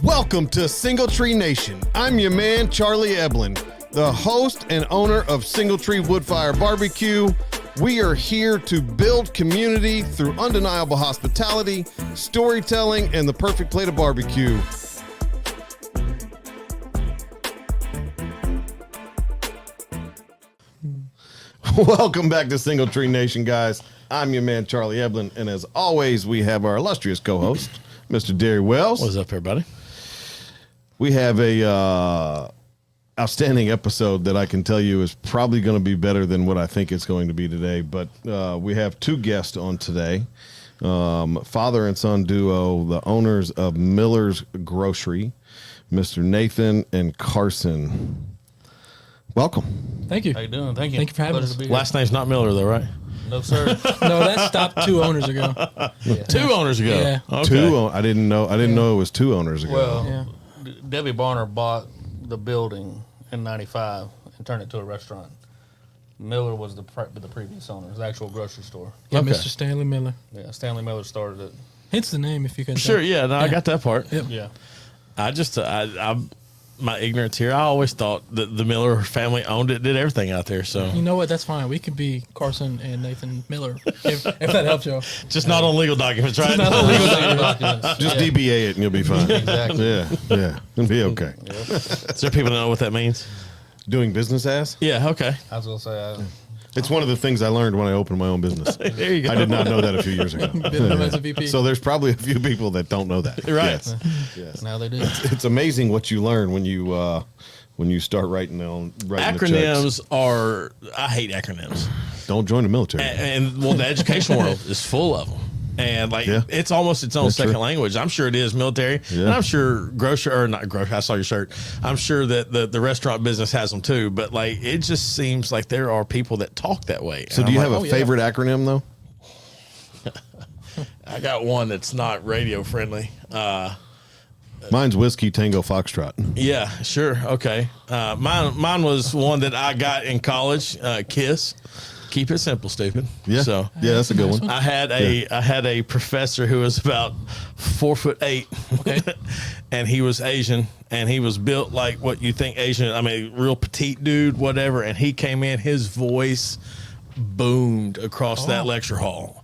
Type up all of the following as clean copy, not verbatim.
Welcome to Single Tree Nation. I'm your man, Charlie Eblin, the host and owner of Single Tree Woodfire Barbecue. We are here to build community through undeniable hospitality, storytelling, and the perfect plate of barbecue. Welcome back to Single Tree Nation, guys. I'm your man, Charlie Eblin, and as always, we have our illustrious co-host, Mr. Derry Wells. What's up, everybody? We have a outstanding episode that I can tell you is probably going to be better than what I think it's going to be today. But we have two guests on today, father and son duo, the owners of Miller's Grocery, Mr. Nathan and Carson. Welcome. Thank you. How you doing? Thank you. Thank you for having us. Last name's not Miller, though, right? No, sir. No, that stopped 2 owners ago. Yeah. 2 owners ago. Yeah. Okay. I didn't know it was 2 owners ago. Well, Yeah. Debbie Barner bought the building in '95 and turned it to a restaurant. Miller was the previous owner, the actual grocery store. Yeah, Okay. Mr. Stanley Miller. Yeah, Stanley Miller started it. Hence the name, if you can. Sure, yeah, no, I got that part. Yep. Yeah. I'm my ignorance here. I always thought that the Miller family owned it, did everything out there. So You know what? That's fine. We could be Carson and Nathan Miller, if that helps you. just not on legal documents, right? Not on legal Documents. Just Yeah. DBA it and you'll be fine. Exactly. Yeah, it'll be okay. Is there people that know what that means? Doing business as? Yeah. Okay. I was gonna say, It's one of the things I learned when I opened my own business. There you go. I did not know that a few years ago. Been known as a VP. So there's probably a few people that don't know that. Right. Yes. now they do. It's amazing what you learn when you start writing the checks. Acronyms are. I hate acronyms, Don't join the military. and well, the education world is full of them. And like Yeah. it's almost its own That's second true. language. I'm sure it is military, Yeah. and I'm sure I saw your shirt. I'm sure that the restaurant business has them too. But like, it just seems like there are people that talk that way. So And do you I'm have like, a favorite acronym though? I got one that's not radio friendly. Mine's Whiskey Tango Foxtrot. Yeah, sure, okay. Mine was one that I got in college. KISS. Keep it simple, stupid. Yeah. So Yeah, that's a good Nice one. one. I had a professor who was about 4'8", Okay. and he was Asian, and he was built like what you think Asian. I mean, real petite dude, whatever. And he came in, his voice boomed across that lecture hall,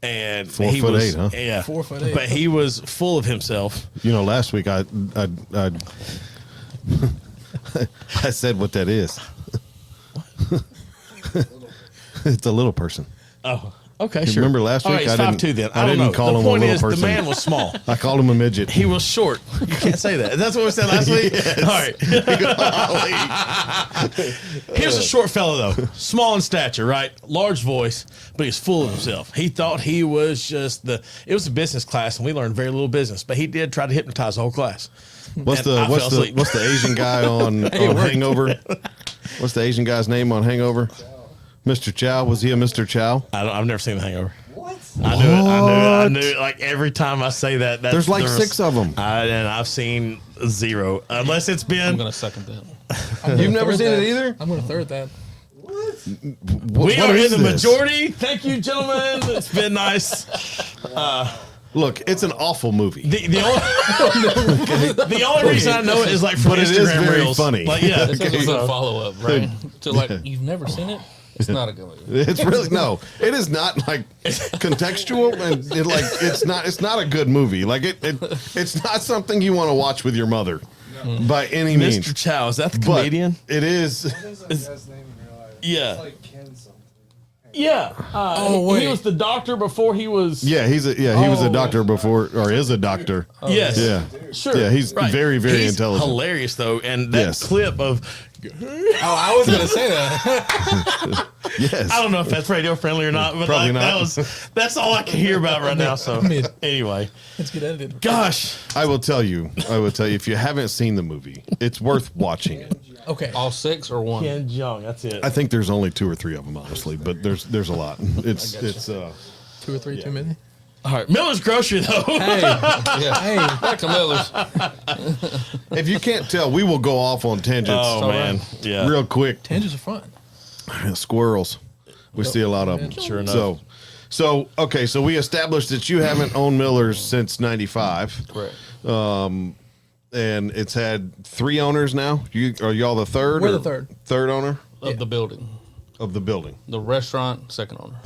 and 4'8", huh? Yeah, 4'8". But he was full of himself. You know, last week I I said what that is. It's a little person. Oh, okay, sure. Remember last All week? right, I it's didn't- 5'2" then. I I don't didn't know. call the him a point little is, person. the man was small. I called him a midget. He was short. You can't say that. That's what we said last week. Yes. All right. Here's a short fellow though, small in stature, right? Large voice, but he's full of himself. He thought he was just it was a business class, and we learned very little business. But he did try to hypnotize the whole class. What's And I fell the asleep. Asian guy on Hangover? What's the Asian guy's name on Hangover? Mr. Chow. Was he a Mr. Chow? I've never seen The Hangover. What? I knew it. Like every time I say that, There's like 6 of them. and I've seen 0, unless it's I'm been. gonna second that. You've never seen it either? I'm going to third that. We are in the majority. Thank you, gentlemen. It's been nice. Look, it's an awful movie. The only reason I know it is like from But it is Instagram very reels. funny. Like, yeah. This is a So- follow up, right? So like, you've never seen it? It's not a good movie. It's really it is not like contextual, and it's not a good movie. Like it's not something you want to watch with your mother by any means. Mr. Chow, is that the But comedian? it is. What is that guy's name in real life? Yeah. It's like Ken something. Yeah. wait. He was the doctor before he was. Yeah, he was a doctor before, or is a doctor. Yes. Yeah, Sure. Yeah, he's Right. very, very He's intelligent. Hilarious though, and that Yes. clip of. Oh, I was going to say that. Yes, I don't know if that's radio friendly or not, but Probably like, not. that's all I can hear about right now. So mean- anyway, Let's get edited. gosh, I will tell you if you haven't seen the movie, it's worth watching it. Okay. All 6 or 1? Ken Jeong, that's it. I think there's only 2 or 3 of them, honestly, but there's a lot. It's 2 or 3 too many. All right, Miller's Grocery though. Hey. Yeah. Hey. Back to Miller's. if you can't tell, we will go off on tangents Oh man, yeah. real quick. Tangents are fun. Squirrels. We see a lot of them. Sure enough. So okay, so we established that you haven't owned Miller's since '95. Correct. and it's had 3 owners now. Are y'all the third? We're or the third. Third owner Of the building. of the building. The restaurant, second owner.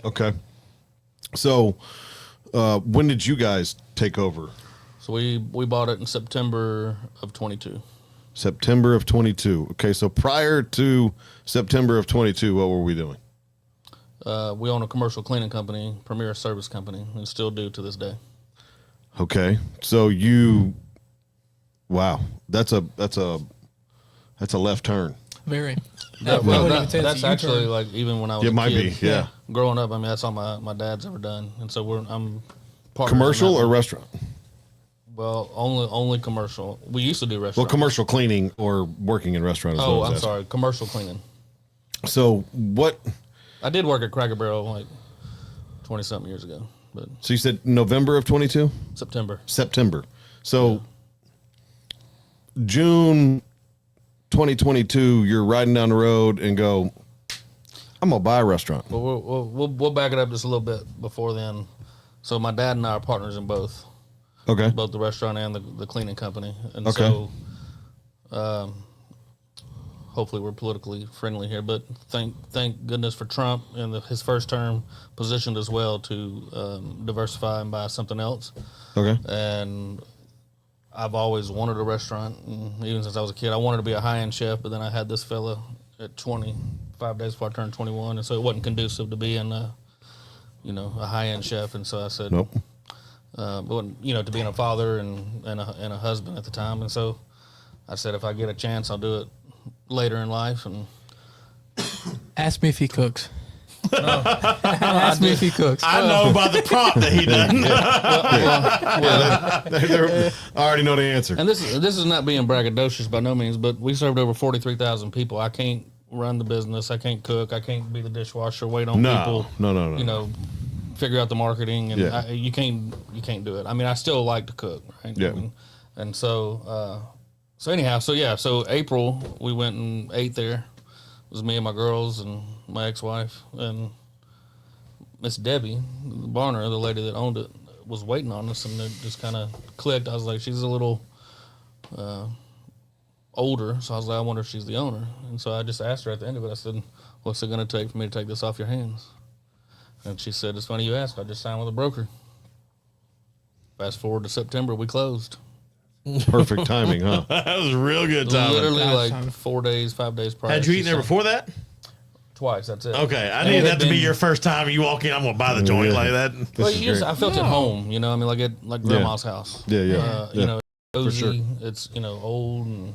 Okay. So, when did you guys take over? So we bought it in September of 22. September of 22. Okay, so prior to September of 22, what were we doing? We own a commercial cleaning company, Premier Service Company, and still do to this day. Okay, so wow, that's a left turn. Very. Yeah, I wouldn't even say it's that's a actually U-turn. like even when I was It a might kid, be, yeah. growing up, I mean that's all my dad's ever done, and so I'm partners in Commercial that or one. restaurant? Well, only commercial. We used to do Well, restaurant. commercial cleaning or working in restaurant. Is Oh, what I I'm was sorry, commercial cleaning. asking. So what? I did work at Cracker Barrel like 20 something years ago, but So you said November of 22, September. September. So June 2022, you're riding down the road and go, I'm gonna buy a restaurant. But we'll back it up just a little bit before then. So my dad and I are partners in both Okay. the restaurant and the cleaning company, and Okay. so hopefully we're politically friendly here. But thank goodness for Trump and his first term positioned as well to diversify and buy something else. Okay. And I've always wanted a restaurant, and even since I was a kid, I wanted to be a high-end chef. But then I had this fella at 5 days before I turned 21, and so it wasn't conducive to being a high-end chef. And so I said, Nope. to being a father and a husband at the time. And so I said, if I get a chance, I'll do it later in life. And Ask me if he cooks. Ask me if he cooks. I know by the prompt that he done. I already know the answer. and this is not being braggadocious by no means, but we served over 43,000 people. I can't run the business. I can't cook. I can't be the dishwasher. Wait on people. No. Figure out the marketing, and Yeah. you can't do it. I mean, I still like to cook, right? Yeah. I mean, and so anyhow, so April we went and ate there. It was me and my girls and my ex-wife and Miss Debbie, Barner, the lady that owned it, was waiting on us, and it just kind of clicked. I was like, she's a little older, so I was like, I wonder if she's the owner. And so I just asked her at the end of it. I said, "What's it going to take for me to take this off your hands?" And she said, "It's funny you ask. I just signed with a broker." Fast forward to September, we closed. Perfect timing, huh? That was a real good time. Literally Nice like timing. 5 days prior. Had you she eaten there signed. before that? Twice, that's it. Okay, I And needed it that had to be been- your first time. You walk in, I'm gonna buy the joint Yeah. like that. Well, This is great. I felt at home, I mean, like grandma's house. Yeah, yeah. Yeah. You know, cozy. sure. It's, old and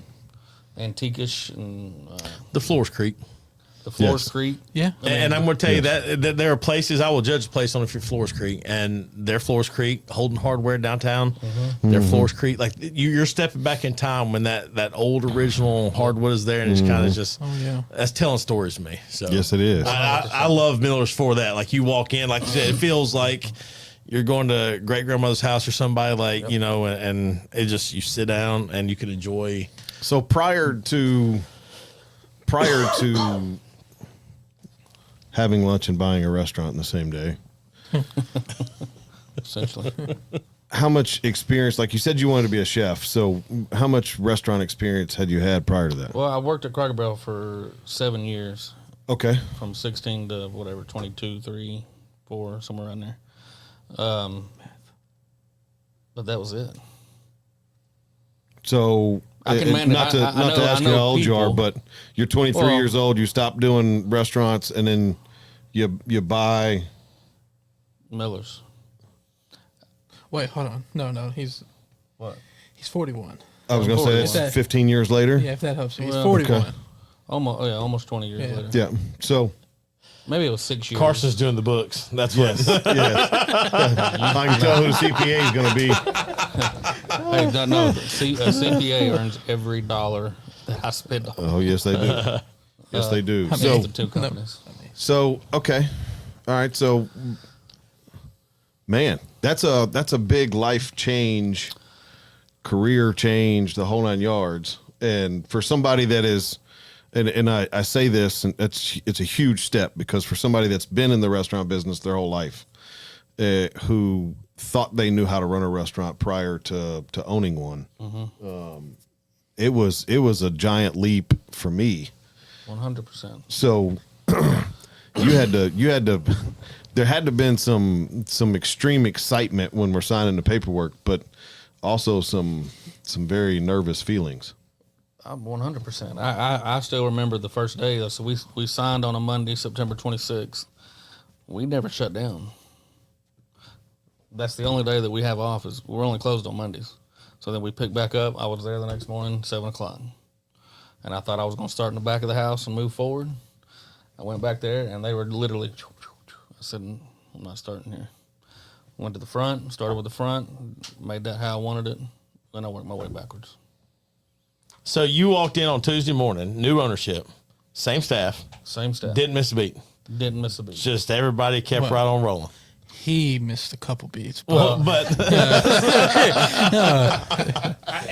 antique-ish, and The floors creak. the floors Yes. creak. Yeah. And I'm going to tell you that there are places I will judge a place on if your floors creak, and their floors creak. Holden Hardware downtown, their floors creak. Like you're stepping back in time when that old original hardwood is there, and it's kind of just Oh, yeah. that's telling stories to me. So Yes, it is. I love Miller's for that. Like you walk in, like you said, it feels like you're going to great grandmother's house or somebody, like and it just you sit down and you can enjoy. So prior to having lunch and buying a restaurant in the same day, Essentially. how much experience, like you said you wanted to be a chef, so how much restaurant experience had you had prior to that? Well, I worked at Cracker Barrel for 7 years, Okay. from 16 to whatever, 22, 3, 4, somewhere around there. But that was it. So I can manage- not to I know- ask I you know how old you are, people. but you're 23 Well- years old, you stopped doing restaurants, and then you buy. Miller's. Wait, hold on. No, he's What? 41. I was going to say 41. that's 15 years later. Yeah, if that helps you. He's Well, 41. okay. Almost 20 years Yeah. later. Yeah. So Maybe it was 6 years. Carson's doing the books. That's what. yes, I can tell who the CPA is going to be. Hey, no, a CPA earns every dollar that I spend on Oh, yes, they do. Yes, they do. the So, two companies. okay, all right. So, man, that's a big life change, career change, the whole 9 yards. And for somebody that is, and I say this, and it's a huge step, because for somebody that's been in the restaurant business their whole life, who thought they knew how to run a restaurant prior to owning one. It was a giant leap for me. 100%. So you had to there had to been some extreme excitement when we're signing the paperwork, but also some very nervous feelings. 100%. I still remember the first day. So we signed on a Monday, September 26th. We never shut down. That's the only day that we have off. Is we're only closed on Mondays. So then we picked back up. I was there the next morning, 7 o'clock. And I thought I was going to start in the back of the house and move forward. I went back there, and they were literally, I said, I'm not starting here. Went to the front, started with the front, made that how I wanted it. Then I worked my way backwards. So you walked in on Tuesday morning, new ownership, same staff. Same stuff. Didn't miss a beat. Didn't miss a beat. Just everybody kept Well, right on rolling. He missed a couple beats. Well, but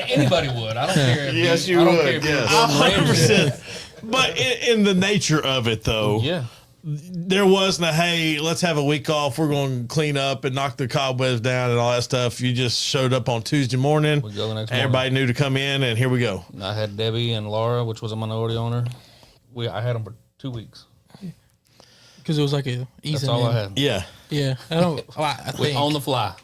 Anybody would. I don't care. If Yes, you you I don't would, care if yes. you're Gordon Ramsay. 100%. But in the nature of it, though, Yeah. there wasn't a, hey, let's have a week off. We're going to clean up and knock the cobwebs down and all that stuff. You just showed up on Tuesday morning. We go the next morning. Everybody knew to come in, and here we go. I had Debbie and Laura, which was a minority owner. I had them for 2 weeks. Because it was like a easing That's all in. I had. Yeah. Yeah. I think. On the fly.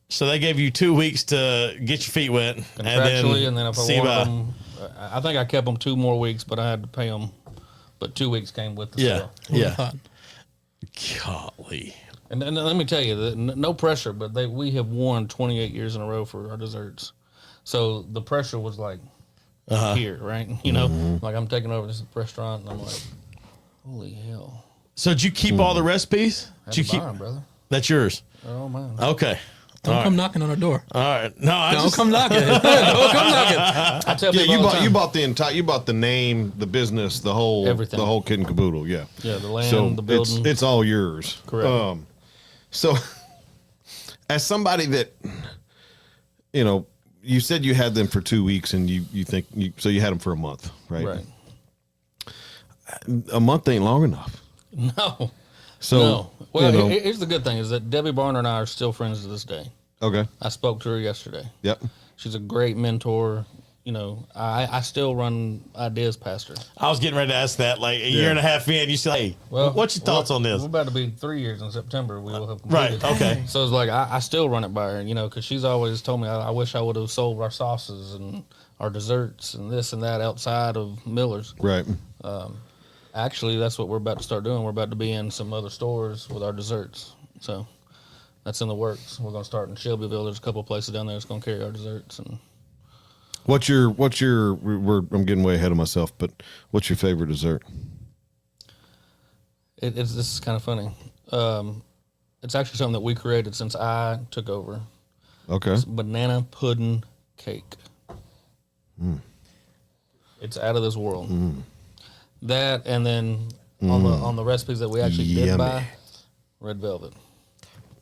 So they gave you 2 weeks to get your feet wet. Contractually, and then if I see wanted by. them, I think I kept them 2 more weeks, but I had to pay them. But 2 weeks came with the Yeah. sale. Who'd have Yeah. thought? Golly. And let me tell you, no pressure, but we have won 28 years in a row for our desserts. So the pressure was like here, right? You know, like I'm taking over this restaurant, and I'm like, holy hell. So did you keep all the recipes? Had Did you to keep? buy 'em, brother. That's yours. They're all mine. Okay. Don't All come right. knocking on our door. All right. No, I Don't just, come knocking. Don't come knocking. I tell Yeah, people all the time. you bought the entire, you bought the name, the business, the whole Everything. the whole kit and caboodle. Yeah, Yeah, the land, so the building. it's all yours. Correct. So, as somebody that, you know, you said you had them for 2 weeks, and you think so you had them for a month, right? Right. A month ain't long enough. No. So, No. Well, you know, here's the good thing is that Debbie Barner and I are still friends to this day. okay, I spoke to her yesterday. yep, She's a great mentor. You know, I still run ideas past her. I was getting ready to ask that. Like a year and a half in, you say, hey, what's your thoughts on this? We're about to be 3 years in September. We will have completed. Right. Okay. So it's like I still run it by her, you know, because she's always told me I wish I would have sold our sauces and our desserts and this and that outside of Miller's. right. Actually, that's what we're about to start doing. We're about to be in some other stores with our desserts. So that's in the works. We're going to start in Shelbyville. There's a couple places down there that's going to carry our desserts. And What's your I'm getting way ahead of myself, but what's your favorite dessert? this is kind of funny. It's actually something that we created since I took over. Okay, It's banana pudding cake. It's out of this world. That, and then on the recipes that we actually did Yummy. buy, red velvet.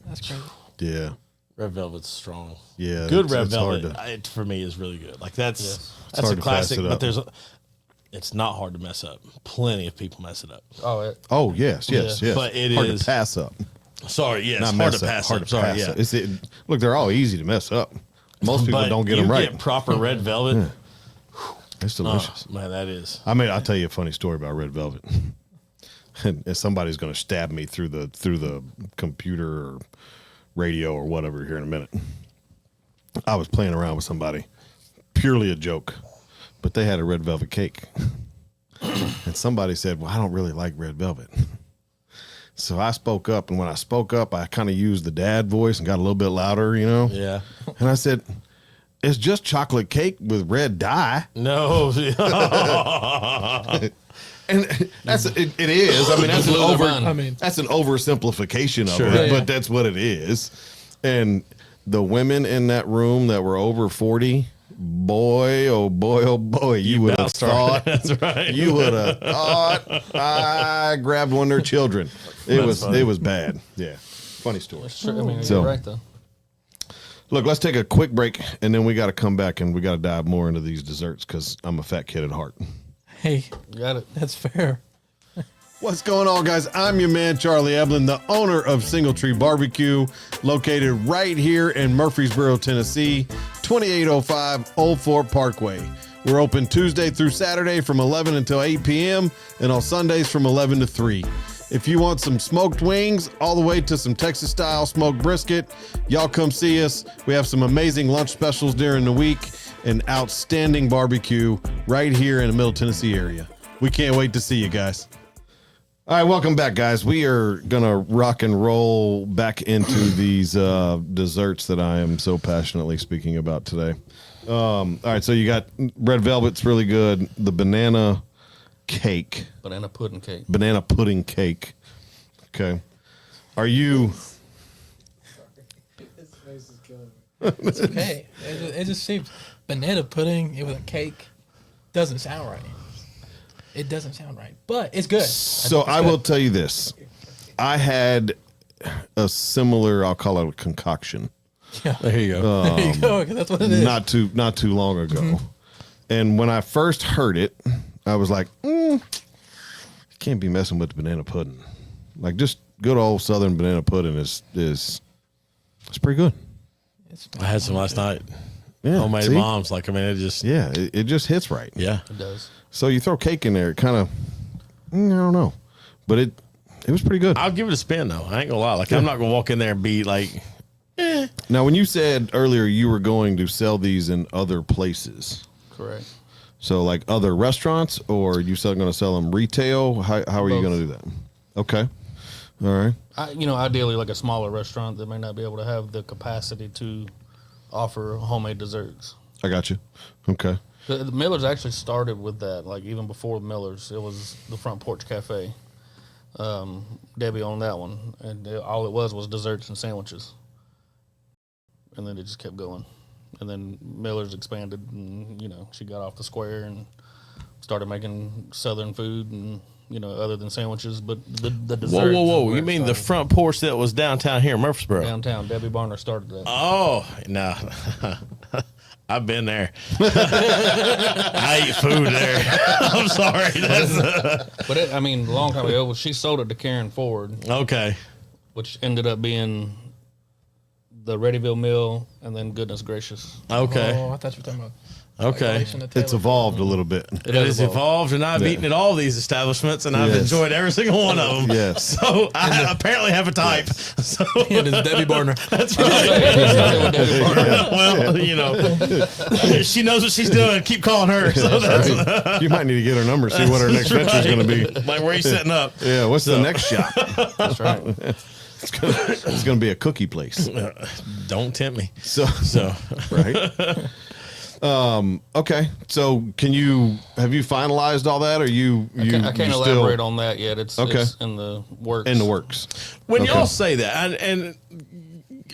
That's crazy. yeah, Red velvet's strong. yeah. Good it's- red it's hard velvet to- it, for me is really good. Like that's Yes. that's hard a to pass classic. it But up. it's not hard to mess up. Plenty of people mess it up. Oh yes, yes, Yeah, yes. but it hard is- to pass up. Sorry, yes, Not hard mess to up. pass Hard up. to Sorry, pass yeah. up. Look, they're all easy to mess up. Most people But don't get you them right. Get proper red velvet. It's delicious. Oh, man, that is. I mean, I'll tell you a funny story about red velvet. And somebody's going to stab me through the computer or radio or whatever here in a minute. I was playing around with somebody, purely a joke, but they had a red velvet cake. And somebody said, well, I don't really like red velvet. So I spoke up, and when I spoke up, I kind of used the dad voice and got a little bit louder, you know? Yeah. And I said, it's just chocolate cake with red dye. No. And it is. I mean, that's an Blew their over. mind. I mean, That's an oversimplification of Sure. it, Yeah, but yeah. that's what it is. And the women in that room that were over 40, boy, oh boy, you would have thought. That's right. You would have thought I grabbed one of their children. That's funny. It was bad. Yeah, funny story. Sure, I mean, So- you're right, though. Look, let's take a quick break, and then we got to come back and we got to dive more into these desserts because I'm a fat kid at heart. hey, You got it. that's fair. What's going on, guys? I'm your man, Charlie Eblin, the owner of Single Tree Barbecue, located right here in Murfreesboro, Tennessee, 2805 Old Fort Parkway. We're open Tuesday through Saturday from 11 until 8 p.m. and on Sundays from 11 to 3. If you want some smoked wings all the way to some Texas-style smoked brisket, y'all come see us. We have some amazing lunch specials during the week and outstanding barbecue right here in the Middle Tennessee area. We can't wait to see you guys. All right, welcome back, guys. We are going to rock and roll back into these desserts that I am so passionately speaking about today. All right, so you got red velvet's really good. The banana cake. Banana pudding cake. Banana pudding cake. Okay. Are you... His face is killing me. It's okay. It just seems banana pudding with a cake doesn't sound right. It doesn't sound right, but it's good. So I will tell you this. I had a similar, I'll call it a concoction. Yeah. There you go. There you go. 'Cause that's what it is. Not too long ago. And when I first heard it, I was like, you can't be messing with the banana pudding. Like, just good old Southern banana pudding is it's pretty good. I had some last night. Yeah, Homemade see? moms. Like, I mean, it just, Yeah, it just hits right. yeah. It does. So you throw cake in there, it kind of, I don't know. But it was pretty good. I'll give it a spin, though. I ain't gonna lie. Like, I'm not gonna walk in there and be like, Now, when you said earlier you were going to sell these in other places, Correct. so like other restaurants, or are you still going to sell them retail? How are you Both. going to do that? Okay. All right. Ideally, like a smaller restaurant that may not be able to have the capacity to offer homemade desserts. I got you. Okay. The Millers actually started with that. Like even before Millers, it was the Front Porch Cafe. Debbie owned that one, and all it was desserts and sandwiches. And then it just kept going. And then Miller's expanded, and she got off the square and started making Southern food, and other than sandwiches, but the desserts. whoa. is You where it mean the started. front porch that was downtown here in Murfreesboro? Downtown? Debbie Barner started that. Oh, no. I've been there. I eat food there. I'm sorry. But a long time ago, she sold it to Karen Ford, Okay. which ended up being the Readyville Mill, and then Goodness Gracious. Okay. Oh, I thought you were talking about. Okay. Relation to Taylor. It's evolved a little bit. It has evolved, and I've eaten at all these establishments, and I've Yes. enjoyed every single one of them. Yes. So I apparently have a type. So It is Debbie Barner. that's She right. started with Debbie Barner. Well, she knows what she's doing. Keep calling her. So that's You might need to get her number, see what her next venture is going to be. like, where are you setting up? Yeah, what's the next shop? That's right. It's going to be a cookie place. Don't tempt me. So, So right. Okay. So have you finalized all that, or you I can't you elaborate on that yet. It's Okay. it's in the works. in the works? when Okay. y'all say that, and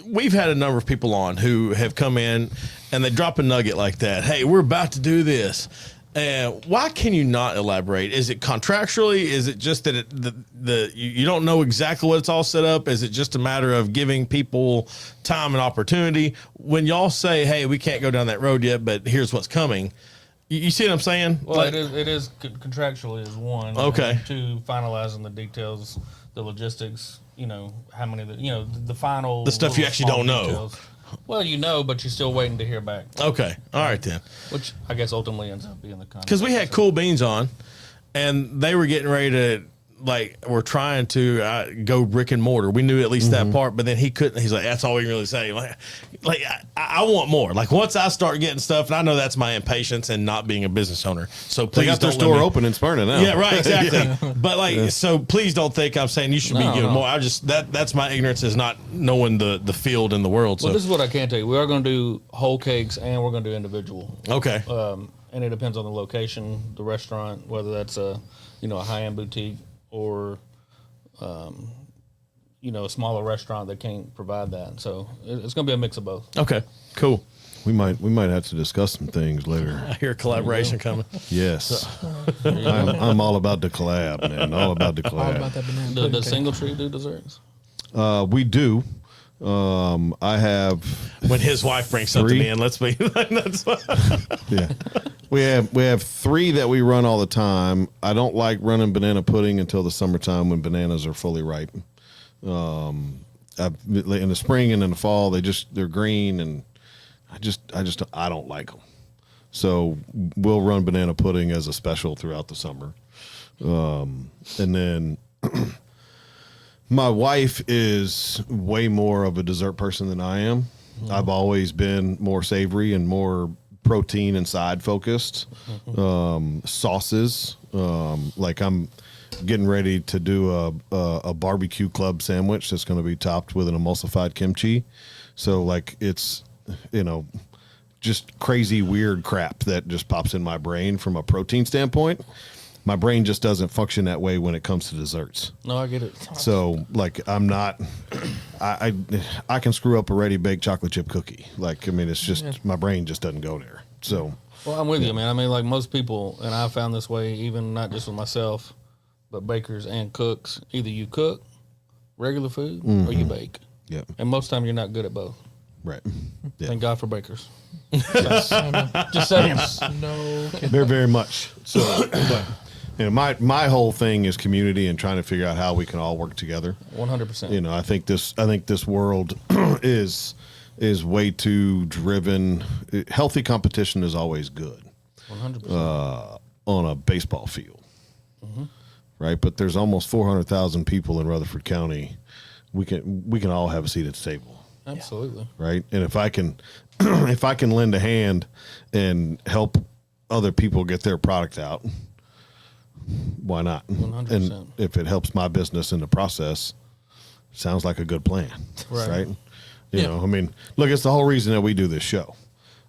we've had a number of people on who have come in and they drop a nugget like that. Hey, we're about to do this. Why can you not elaborate? Is it contractually? Is it just that you don't know exactly what it's all set up? Is it just a matter of giving people time and opportunity? When y'all say, "Hey, we can't go down that road yet, but here's what's coming," you see what I'm saying? Well, Like- it is contractually is one. Okay. And two, finalizing the details, the logistics. How many? The final. The stuff you little actually small don't know. details. Well, but you're still waiting to hear back. Okay, all right then. Which I guess ultimately ends up being the contract. Because we had Cool Beans on, and they were getting ready to, we're trying to go brick and mortar. We knew at least that part, but then he couldn't. He's like, that's all we can really say. I want more. Like, once I start getting stuff, and I know that's my impatience and not being a business owner. So They please got their don't let store me- open in Smyrna now. Yeah, right, exactly. But so please don't think I'm saying you should be No, giving no. more. I just that's my ignorance is not knowing the field and the world. So Well, this is what I can tell you. We are going to do whole cakes, and we're going to do individual. okay, And it depends on the location, the restaurant, whether that's a high-end boutique or a smaller restaurant that can't provide that. So it's going to be a mix of both. okay, cool. We might have to discuss some things later. I hear collaboration coming. Yes. I'm all about the collab, man. All about the All about collab. that banana The pudding cake. Single Tree do desserts? We do. I have When his wife brings something Three. in, let's be. That's yeah. We have 3 that we run all the time. I don't like running banana pudding until the summertime when bananas are fully ripe. In the spring and in the fall, they're green, and I don't like them. So we'll run banana pudding as a special throughout the summer. And then my wife is way more of a dessert person than I am. I've always been more savory and more protein and side focused. Sauces, like I'm getting ready to do a barbecue club sandwich that's going to be topped with an emulsified kimchi. So like it's, just crazy weird crap that just pops in my brain from a protein standpoint. My brain just doesn't function that way when it comes to desserts. No, I get it. So like I'm not, I can screw up a ready baked chocolate chip cookie. Like, I mean, it's just, my brain just doesn't go there. So. Well, I'm with you, man. I mean, like most people, and I found this way, even not just with myself, but bakers and cooks, either you cook regular food or you bake. Yep. And most time you're not good at both. Right. Yeah. Thank God for bakers. Just saying. No. Very, very much. So, but, my whole thing is community and trying to figure out how we can all work together. 100%. I think this world is way too driven. Healthy competition is always good. 100%. On a baseball field. Right. But there's almost 400,000 people in Rutherford County. We can all have a seat at the table. Absolutely. Right. And if I can lend a hand and help other people get their product out, why not? 100%. And if it helps my business in the process, sounds like a good plan. Right. I mean, look, it's the whole reason that we do this show.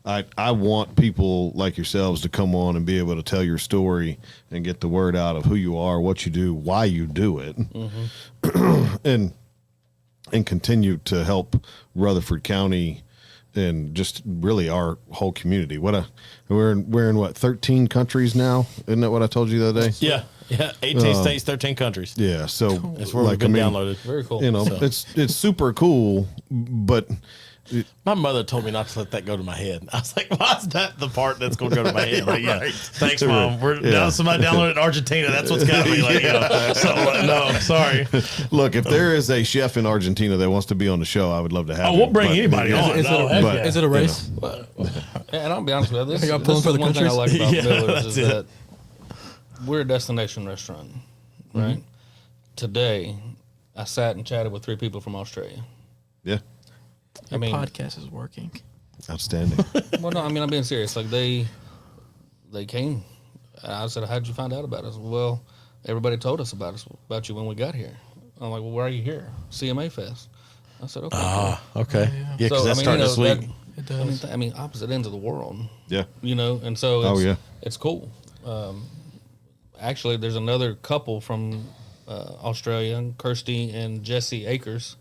I want people like yourselves to come on and be able to tell your story and get the word out of who you are, what you do, why you do it. And continue to help Rutherford County and just really our whole community. We're in what, 13 countries now? Isn't that what I told you the other day? Yeah. 18 states, 13 countries. Yeah. So That's where we've been downloaded. Very cool. It's super cool, but My mother told me not to let that go to my head. I was like, why is that the part that's going to go to my head? Like, yeah, thanks, Mom. Somebody downloaded in Argentina. That's what's got me. Like, no, sorry. Look, if there is a chef in Argentina that wants to be on the show, I would love to have him. We'll bring anybody on. Is it a race? And I'll be honest with you, this y'all is pulling for the one thing I like about Yeah, Miller's is that's that we're a destination restaurant, right? Today, I sat and chatted with 3 people from Australia. Yeah. Your podcast is working. Outstanding. Well, no, I mean, I'm being serious. Like, they came. I said, how'd you find out about us? Well, everybody told us about you when we got here. I'm like, well, where are you here? CMA Fest. I said, okay. Okay. Yeah, because So, that's starting this week. It does. I mean, opposite ends of the world. Yeah. And so it's cool. Actually, there's another couple from Australia, Kirsty and Jesse Akers.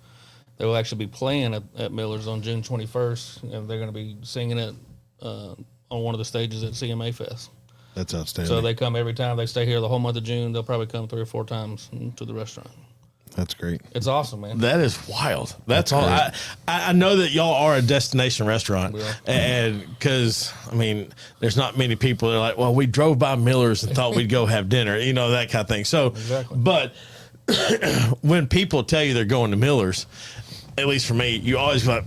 They will actually be playing at Miller's on June 21st, and they're going to be singing it on one of the stages at CMA Fest. That's outstanding. So they come every time. They stay here the whole month of June. They'll probably come 3 or 4 times to the restaurant. That's great. It's awesome, man. That is wild. That's all. I know that y'all are a destination restaurant, and because there's not many people that are like, well, we drove by Miller's and thought we'd go have dinner, that kind of thing. So, Exactly. But when people tell you they're going to Miller's, at least for me, you always go like,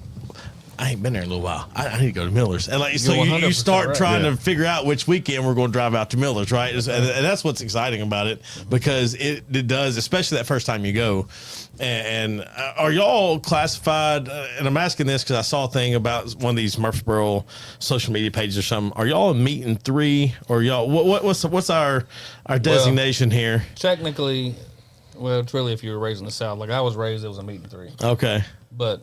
I ain't been there in a little while. I need to go to Miller's. And so you start trying to figure out which weekend we're going to drive out to Miller's, right? And that's what's exciting about it, because it does, especially that first time you go. And are y'all classified, and I'm asking this because I saw a thing about one of these Murfreesboro social media pages or something. Are y'all a meat and 3, or y'all, what's our designation here? Technically, well, it's really if you were raised in the South. Like I was raised, it was a meat and 3. Okay. But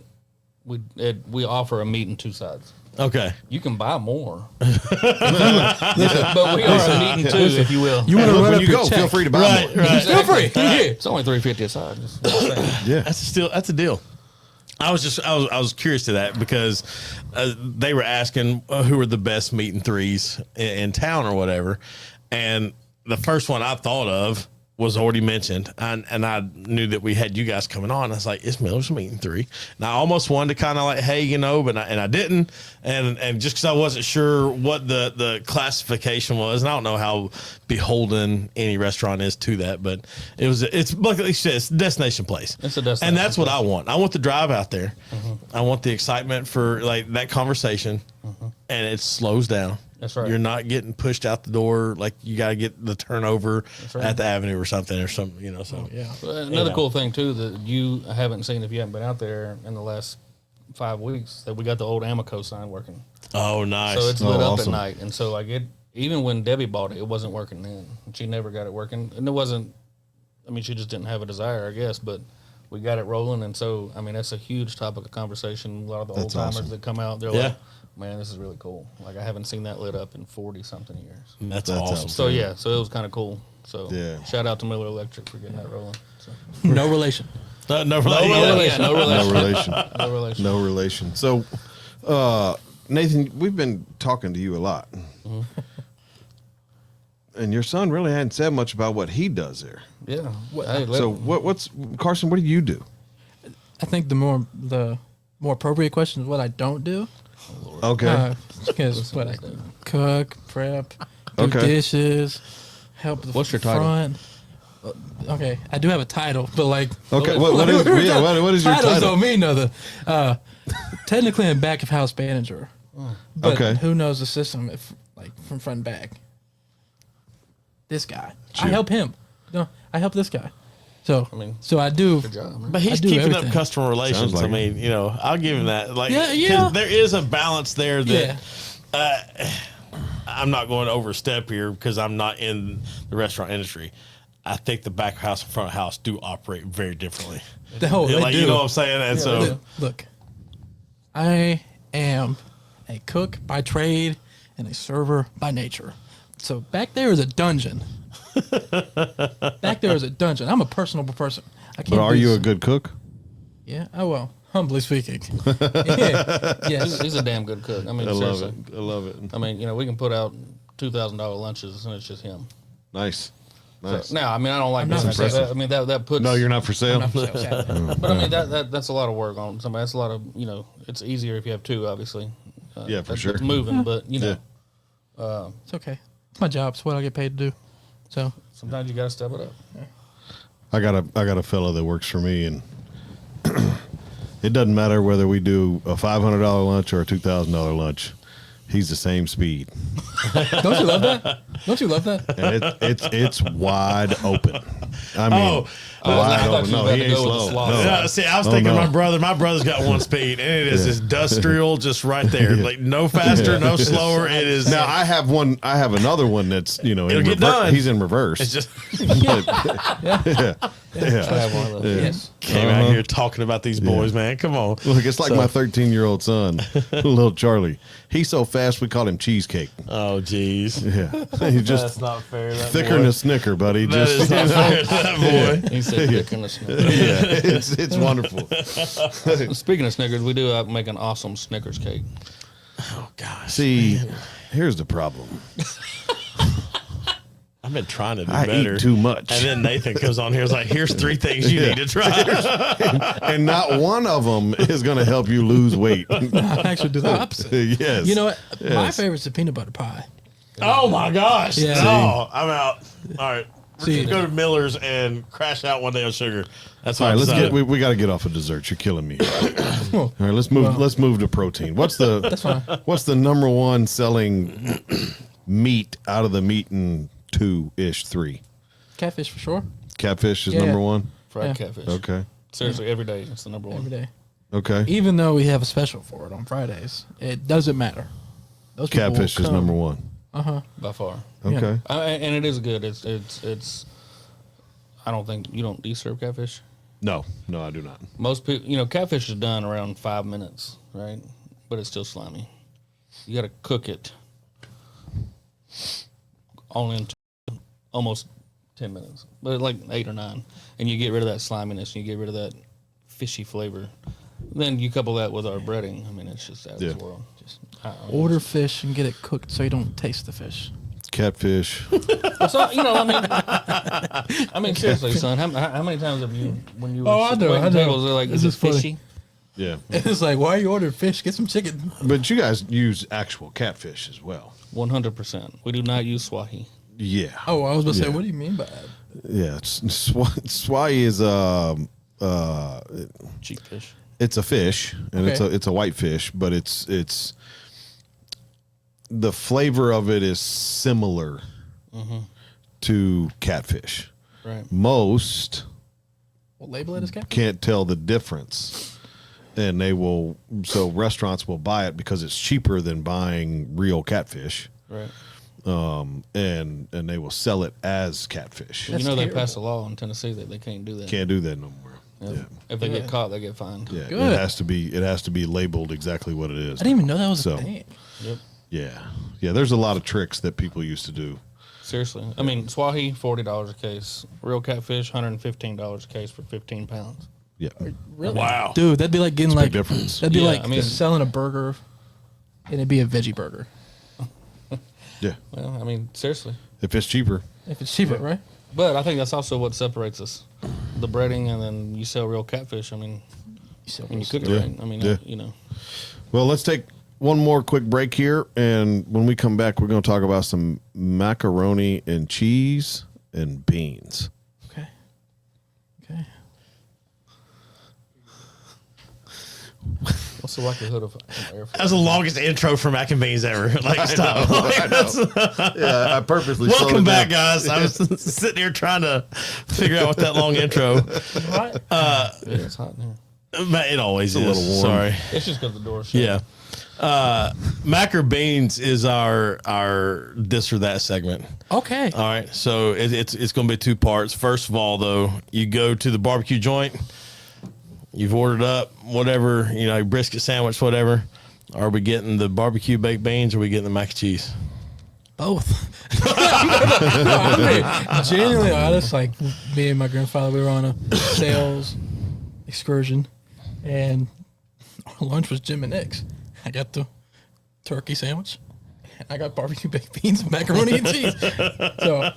we offer a meat and 2 sides. Okay. You can buy more, but we are a meat and 2, if you will. You want to run when up you your go, check. feel free to buy more. Right. Feel free. It's only $3.50 a side. Just saying. Yeah. That's a deal. I was curious to that because they were asking who were the best meat and 3s in town or whatever, and the first one I thought of was already mentioned, and I knew that we had you guys coming on. I was like, it's Miller's Meeting 3. And I almost wanted to kind of like, hey, you know, but I didn't, and just because I wasn't sure what the classification was, and I don't know how beholden any restaurant is to that, but it's like you said, it's a destination place. It's a destination and that's what place. I want. I want the drive out there. I want the excitement for like that conversation, and it slows down. That's right. You're not getting pushed out the door like you got to get the turnover right. at the avenue or something, you know. So Yeah. Another cool thing too that you haven't seen if you haven't been out there in the last 5 weeks, that we got the old Amico sign working. Oh, nice. So it's lit up awesome. at night, and so like even when Debbie bought it, it wasn't working then. She never got it working, and it wasn't. I mean, she just didn't have a desire, I guess. But we got it rolling, and so I mean, that's a huge topic of conversation. A lot of the old timers awesome. that come out, they're Yeah. like, "Man, this is really cool." Like I haven't seen that lit up in 40 something years. That's That's awesome. So yeah, so it was kind of cool. So Yeah. shout out to Miller Electric for getting that rolling. So. No relation. No Yeah, relation. no No relation. relation. No relation. No relation. So, Nathan, we've been talking to you a lot. And your son really hadn't said much about what he does there. Yeah. Hey, So what's Carson, what do you do? I think the more appropriate question is what I don't do. Okay. Because what I cook, prep, do Okay. dishes, help the What's your title? front. Okay, I do have a title, but like Okay. What is your titles title? don't mean nothing. Technically, I'm back of house manager, but Okay. who knows the system if like from front and back. This guy, Sure. I help him. No, I help this guy. So mean, so I do. good job, man. But he's I do keeping everything. up customer relations. Sounds like I mean, you know, I'll give him that. Like, Yeah, 'cause yeah. there is a balance there that Yeah, I'm not going to overstep here because I'm not in the restaurant industry. I think the back house and front house do operate very differently. they Like, do. you know what I'm saying? And so, Look, I am a cook by trade and a server by nature. So back there is a dungeon. Back there is a dungeon. I'm a personable person. I can't. But are be you a s- good cook? Yeah. Oh well. Humbly speaking. Yeah, yes. He's a damn good cook. I mean, I love seriously. it. I love it. I mean, you know, we can put out $2,000 lunches, and it's just him. Nice. Nice. Now, I mean, I don't like not business. impressive. I mean, that puts. No, you're not for sale. I'm not sad. But I mean, that's a lot of work on somebody. That's a lot of, you know. It's easier if you have two, obviously. Yeah, for that's sure. moving, but you know, Yeah. It's okay. It's my job. It's what I get paid to do. So sometimes you got to step it up. I got a fella that works for me, and it doesn't matter whether we do a $500 lunch or a $2,000 lunch. He's the same speed, don't you love that? Don't you love that? and it's wide open. I mean, Oh, I wide thought open. you No, were about he to ain't go with the slow. slaughter. No. yeah, see, I was Oh, thinking no. my brother. My brother's got one speed, and it is industrial, just right there. Like no faster, no slower. It is Now I have one. I have another one that's It'll get done. He's in reverse. It's just yeah. I have one of those. Yes. came out here talking about these boys, man. Come on. Look, it's like my 13-year-old son, little Charlie. He's so fast we call him cheesecake. Oh, jeez. Yeah, he's just That's not fair. That thicker boy. than a Snicker, buddy. That Just is not fair to that boy. He said thick in the Snickers. yeah, it's wonderful. Speaking of Snickers, we do make an awesome Snickers cake. Oh gosh. See, here's the problem. I've been trying to do I better. eat too much, And then Nathan comes on here and is like, here's 3 things you need to try. and not one of them is going to help you lose weight. I actually do the opposite. Yes. You know what? My Yes. favorite's the peanut butter pie. Oh my gosh. Yeah. No, I'm out. All right. We're See. going to go to Miller's and crash out one day on sugar. That's All what right, I'm let's get. deciding. We got to get off of dessert. You're killing me. All right, let's move. Let's move to protein. What's the What's the number one selling meat out of the meat and 2-ish 3? Catfish for sure. Catfish is Yeah. number 1. Fried Yeah. catfish. Okay. Seriously, every day. It's the number one. Every day. Okay. Even though we have a special for it on Fridays, it doesn't matter. Those people will Catfish is come. number 1. By far. Okay. And it is good. It's. I don't think you don't. Do you serve catfish? No, I do not. Most people, you know, catfish is done around 5 minutes, right? But it's still slimy. You got to cook it only in almost 10 minutes, but like 8 or 9, and you get rid of that sliminess, and you get rid of that fishy flavor. Then you couple that with our breading. I mean, it's just out of this Yeah. world. Just I don't know. Order fish and get it cooked so you don't taste the fish. catfish. So, I mean, seriously, son, how many times have you, when you were I know. waiting tables, they're like, This is is it funny. fishy? Yeah. It's like, why are you ordering fish? Get some chicken. But you guys use actual catfish as well. 100%. We do not use swahi. Yeah. Oh, I was going to say, Yeah. what do you mean by that? Yeah. Swai is Cheap fish. it's a fish, and Okay. it's a white fish, but it's the flavor of it is similar to catfish. Right. Most We'll label it as catfish. can't tell the difference, and so restaurants will buy it because it's cheaper than buying real catfish, Right. and they will sell it as catfish. That's you know, they terrible. passed a law in Tennessee that they can't do that. Can't do that no more. Yep. Yeah. If they Yeah. get caught, they get fined. Yeah, Good. it has to be labeled exactly what it is. I didn't even know that was So- a thing. Yep. Yeah. There's a lot of tricks that people used to do. Seriously. I mean, swahi, $40 a case. Real catfish, $115 a case for 15 pounds. Yeah, Really? Wow. Dude, that'd be like getting It's a big like difference. That'd be Yeah, like I mean- selling a burger, and it'd be a veggie burger yeah. Well, I mean, seriously. If it's cheaper, if it's cheaper, right? But I think that's also what separates us. The breading, and then you sell real catfish. I mean, when you cook it Yeah. right. I mean, Yeah. Well, let's take one more quick break here, and when we come back, we're going to talk about some macaroni and cheese and beans. Okay. Okay. What's the likelihood of an air That was the longest intro for Mac and Beans ever. Like, stop. Yeah, I purposely. Welcome back, guys. I was sitting here trying to figure out what that long intro. Right. Yeah, it's hot in here. It always a is. little warm. Sorry. It's just because the door's shut. Yeah. Mac or Beans is our this or that segment. Okay. All right. So it's going to be two parts. First of all, though, you go to the barbecue joint. You've ordered up whatever, brisket sandwich, whatever. Are we getting the barbecue baked beans or are we getting the mac and cheese? Both. I'm being genuinely honest. Like me and my grandfather, we were on a sales excursion, and our lunch was Jim and Nick's. I got the turkey sandwich, and I got barbecue baked beans, and macaroni and cheese. So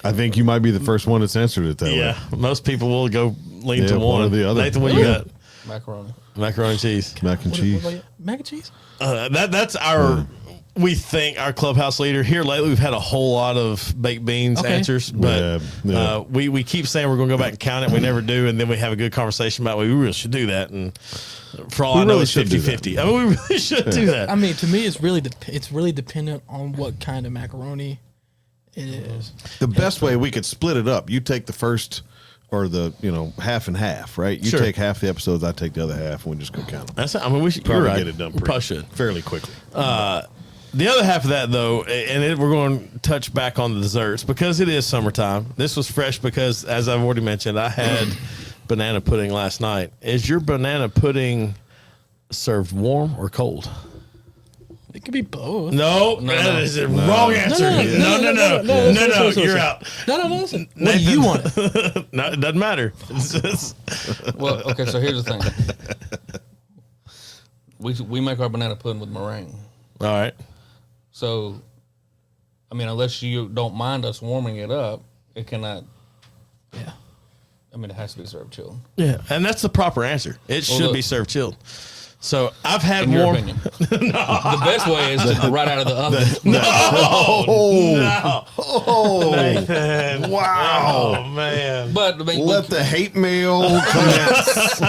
I think you might be the first one that's answered it that way. Yeah. Most people will go lean Yeah, to one one or the other. Nathan, what you got? Macaroni. Macaroni and cheese. Mac and what cheese. about you? Mac and cheese. That's our. We think our clubhouse leader here lately. We've had a whole lot of baked beans Okay. answers, but Yeah. we keep saying we're going to go back and count it. We never do, and then we have a good conversation about we really should do that. And for all I know, really it's should do 50-50. I mean, we really should do that. I mean, to me, it's really dependent on what kind of macaroni it is. The best way we could split it up. You take the first, or the half and half, right? You Sure. take half the episodes, I take the other half, and we just go count them. That's. I mean, we should Probably you're right. get it done We probably should. fairly quickly. The other half of that, though, and we're going to touch back on the desserts because it is summertime. This was fresh because, as I've already mentioned, I had banana pudding last night. Is your banana pudding served warm or cold? It could be both. No, that is a wrong answer. No, you're out. No, listen. What do you want? No, it doesn't matter. It's Well, okay, so here's the thing. We make our banana pudding with meringue. all right. So, I mean, unless you don't mind us warming it up, it cannot. Yeah. I mean, it has to be served chilled. Yeah, and that's the proper answer. It should look. be served chilled. So I've had In your warm. opinion, the best way is just right out of the oven. Wow. Oh man. But I mean, Let the hate mail commence.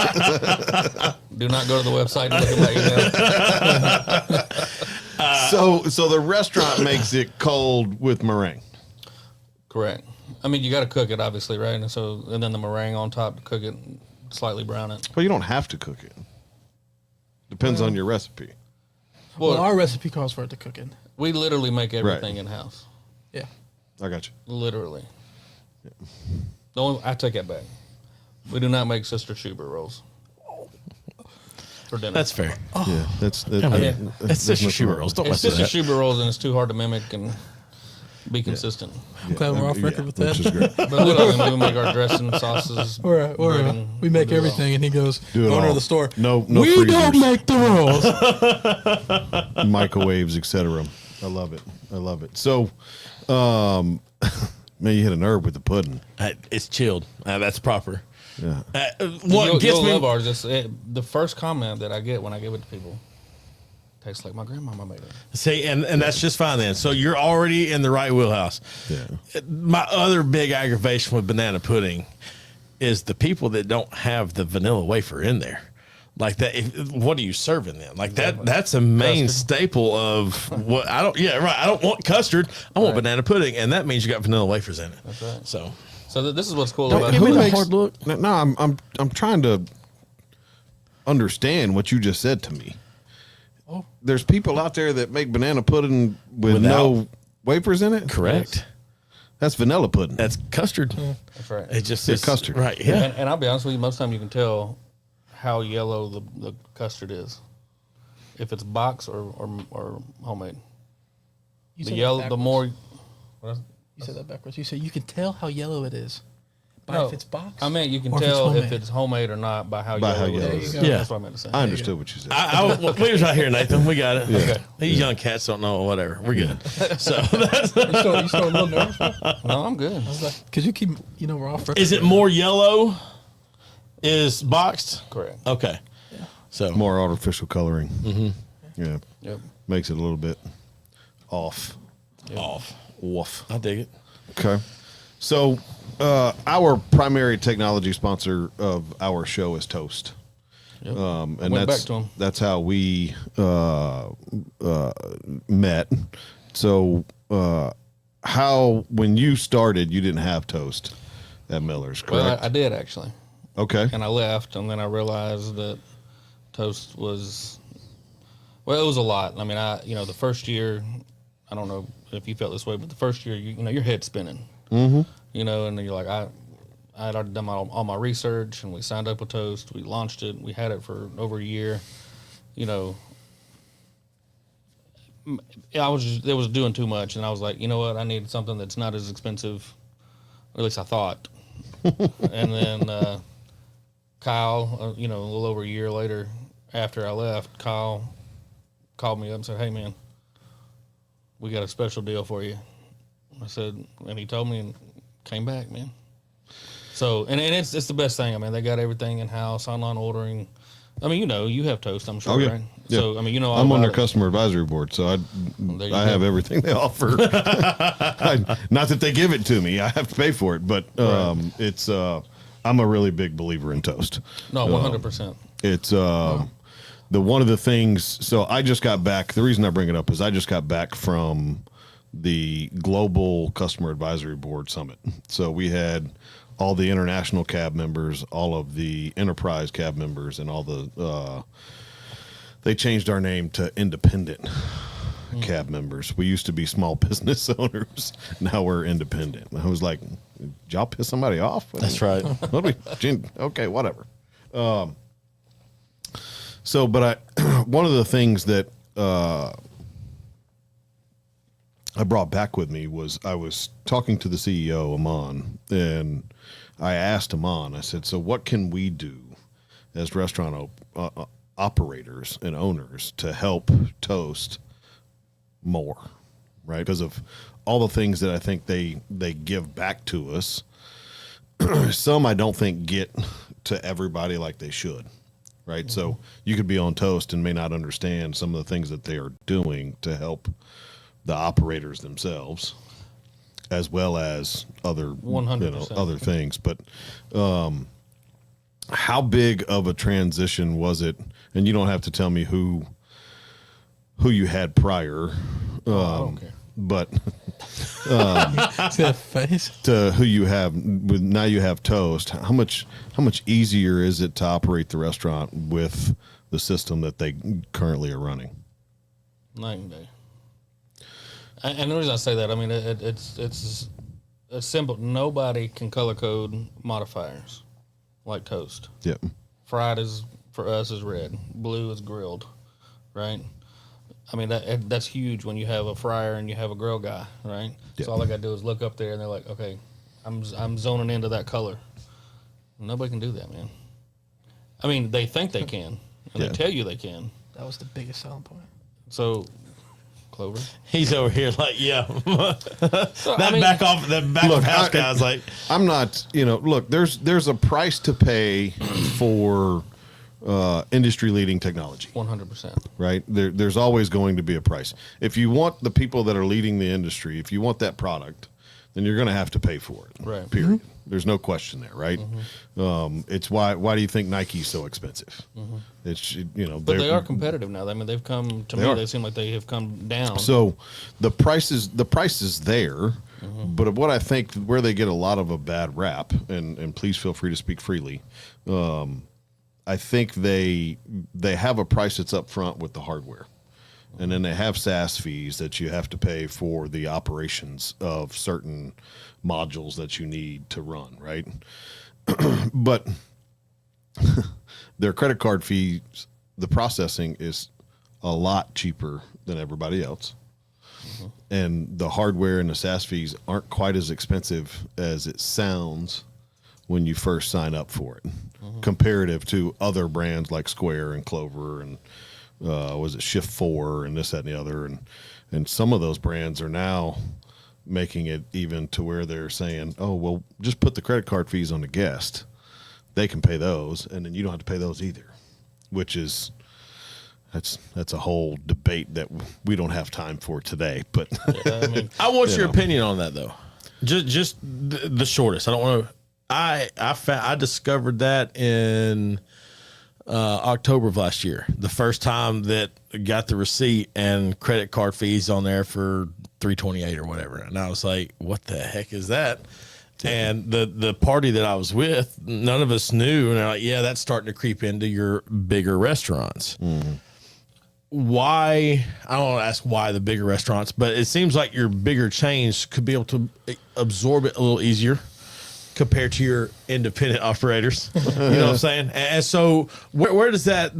do not go to the website and look at my email. So the restaurant makes it cold with meringue. Correct. I mean, you got to cook it, obviously, right? And then the meringue on top to cook it, slightly brown it. Well, you don't have to cook it. Depends on your recipe. Well, our recipe calls for it to cook in. We literally make everything in house. Yeah. I got you. Literally. I take that back. We do not make Sister Schubert rolls for dinner. That's fair. Yeah, that's It's that's Sister nothing Schubert wrong. rolls. Don't It's mess with Sister that. Schubert rolls, and it's too hard to mimic and be consistent. I'm glad we're off record with which that. is great. But literally, we make our dressing, sauces. Or breading, we make do it all. everything, and he goes, Do it owner all. of the store. No we freezers. don't make the rolls. Microwaves, etc. I love it. I love it. So, man, you hit a nerve with the pudding. It's chilled. That's proper. Yeah. What gets you'll me? love ours. The first comment that I get when I give it to people tastes like my grandmama made it. See, and that's just fine then. So you're already in the right wheelhouse. Yeah. My other big aggravation with banana pudding is the people that don't have the vanilla wafer in there. Like that, what are you serving then? Like that's a main staple of what I don't. Yeah, right. I don't want custard. I want banana pudding, and that means you got vanilla wafers in it. That's right. So this is what's cool Don't about give me Who the makes- hard look. No, I'm trying to understand what you just said to me. Oh. There's people out there that make banana pudding with no wafers in it. correct. That's vanilla pudding. That's custard. That's right. It just Yeah, is custard. right? Yeah. And I'll be honest with you, most of the time you can tell how yellow the custard is, if it's box or homemade. You The said yellow, that the backwards. more. You said that backwards. You said you can tell how yellow it is by No, if it's box. I meant you can or if it's tell if homemade. it's homemade or not by how By yellow how it yellow is. it is. Yeah. That's what I meant to say. I understood what you said. Well, Clear's right here, Nathan. We got it. Okay. These young cats don't know whatever. We're good. So that's, You still a little nervous? Bro? No, I'm good. I was like, because you keep, we're off. is it more yellow? Is boxed? Correct. Okay. So More artificial coloring. Mm-hmm. Yeah. Yep. Makes it a little bit off. off. Off. I dig it. Okay. So, our primary technology sponsor of our show is Toast. Yep. And went that's back to 'em. that's how we met. So, how when you started, you didn't have Toast at Miller's, correct? Well, I did actually, Okay. and I left, and then I realized that Toast was, well, it was a lot. I mean, the first year, I don't know if you felt this way, but the first year, your head's spinning. Mm-hmm. And then you're like, I had already done all my research, and we signed up with Toast. We launched it. We had it for over a year. It was doing too much, and I was like, you know what? I need something that's not as expensive, or at least I thought. And then Kyle, a little over a year later, after I left, Kyle called me up and said, "Hey, man, we got a special deal for you." I said, and he told me and came back, man. So, and it's the best thing. I mean, they got everything in house, online ordering. I mean, you have Toast, I'm sure, Oh, yeah. right? Yeah. So, I mean, all I'm on their about it. customer advisory board, so there you I go. have everything they offer. Not that they give it to me; I have to pay for it. But it's I'm a really big believer in Toast. No, 100%. It's the one of the things. So I just got back. The reason I bring it up is I just got back from the Global Customer Advisory Board Summit. So we had all the international cab members, all of the enterprise cab members, and all the they changed our name to independent cab members. We used to be small business owners. Now we're independent. I was like, did y'all piss somebody off? That's right. Okay, whatever. So, but one of the things that I brought back with me was I was talking to the CEO, Aman, and I asked Aman, I said, so what can we do as restaurant operators and owners to help Toast more, right? Because of all the things that I think they give back to us. Some I don't think get to everybody like they should, right? So you could be on Toast and may not understand some of the things that they are doing to help the operators themselves, as well as other 100%. other things. But how big of a transition was it? And you don't have to tell me who you had prior, I don't care. but See that face? to who you have with now you have Toast. How much easier is it to operate the restaurant with the system that they currently are running? Night and day. And the reason I say that, I mean, it's simple. Nobody can color code modifiers like Toast. Yep. Fried is, for us, is red. Blue is grilled, right? I mean, that's huge when you have a fryer and you have a grill guy, right? Yep. So all I got to do is look up there and they're like, okay, I'm zoning into that color. Nobody can do that, man. I mean, they think they can, and Yeah. they tell you they can. That was the biggest selling point. So Clover. He's over here like, yeah. I mean- back of house guy's like, I'm not, look, there's a price to pay for industry leading technology, 100%. right? There's always going to be a price. If you want the people that are leading the industry, if you want that product, then you're going to have to pay for it. Right. Period. There's no question there, right? It's why do you think Nike's so expensive? It's, But they are competitive now. I mean, they've come to me. are. They seem like they have come down. So the price is there, but what I think where they get a lot of a bad rap, and please feel free to speak freely. I think they have a price that's up front with the hardware, and then they have SaaS fees that you have to pay for the operations of certain modules that you need to run, right? But their credit card fees, the processing is a lot cheaper than everybody else. And the hardware and the SaaS fees aren't quite as expensive as it sounds when you first sign up for it, comparative to other brands like Square and Clover and was it Shift 4 and this, that, and the other. And some of those brands are now making it even to where they're saying, oh, well, just put the credit card fees on the guest. They can pay those, and then you don't have to pay those either, which is that's a whole debate that we don't have time for today. But I mean, I want your opinion on that though. Just the shortest. I don't want to. I discovered that in October of last year. The first time that I got the receipt and credit card fees on there for $328 or whatever, and I was like, "What the heck is that?" And the party that I was with, none of us knew, and they're like, "Yeah, that's starting to creep into your bigger restaurants." Why? I don't want to ask why the bigger restaurants, but it seems like your bigger chains could be able to absorb it a little easier compared to your independent operators. You know what I'm saying? And so where does that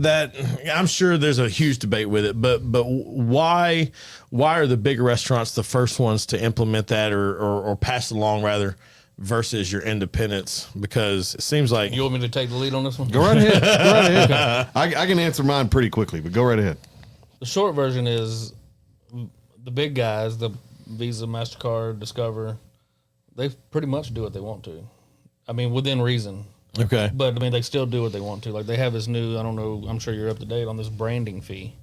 I'm sure there's a huge debate with it, but why are the bigger restaurants the first ones to implement that or pass it along rather versus your independents? Because it seems like you want me to take the lead on this one? go right ahead. Go right ahead. I can answer mine pretty quickly, but go right ahead. The short version is the big guys, the Visa, MasterCard, Discover, they pretty much do what they want to. I mean, within reason. okay. But, I mean, they still do what they want to. Like, they have this new, I don't know, I'm sure you're up to date on this branding fee.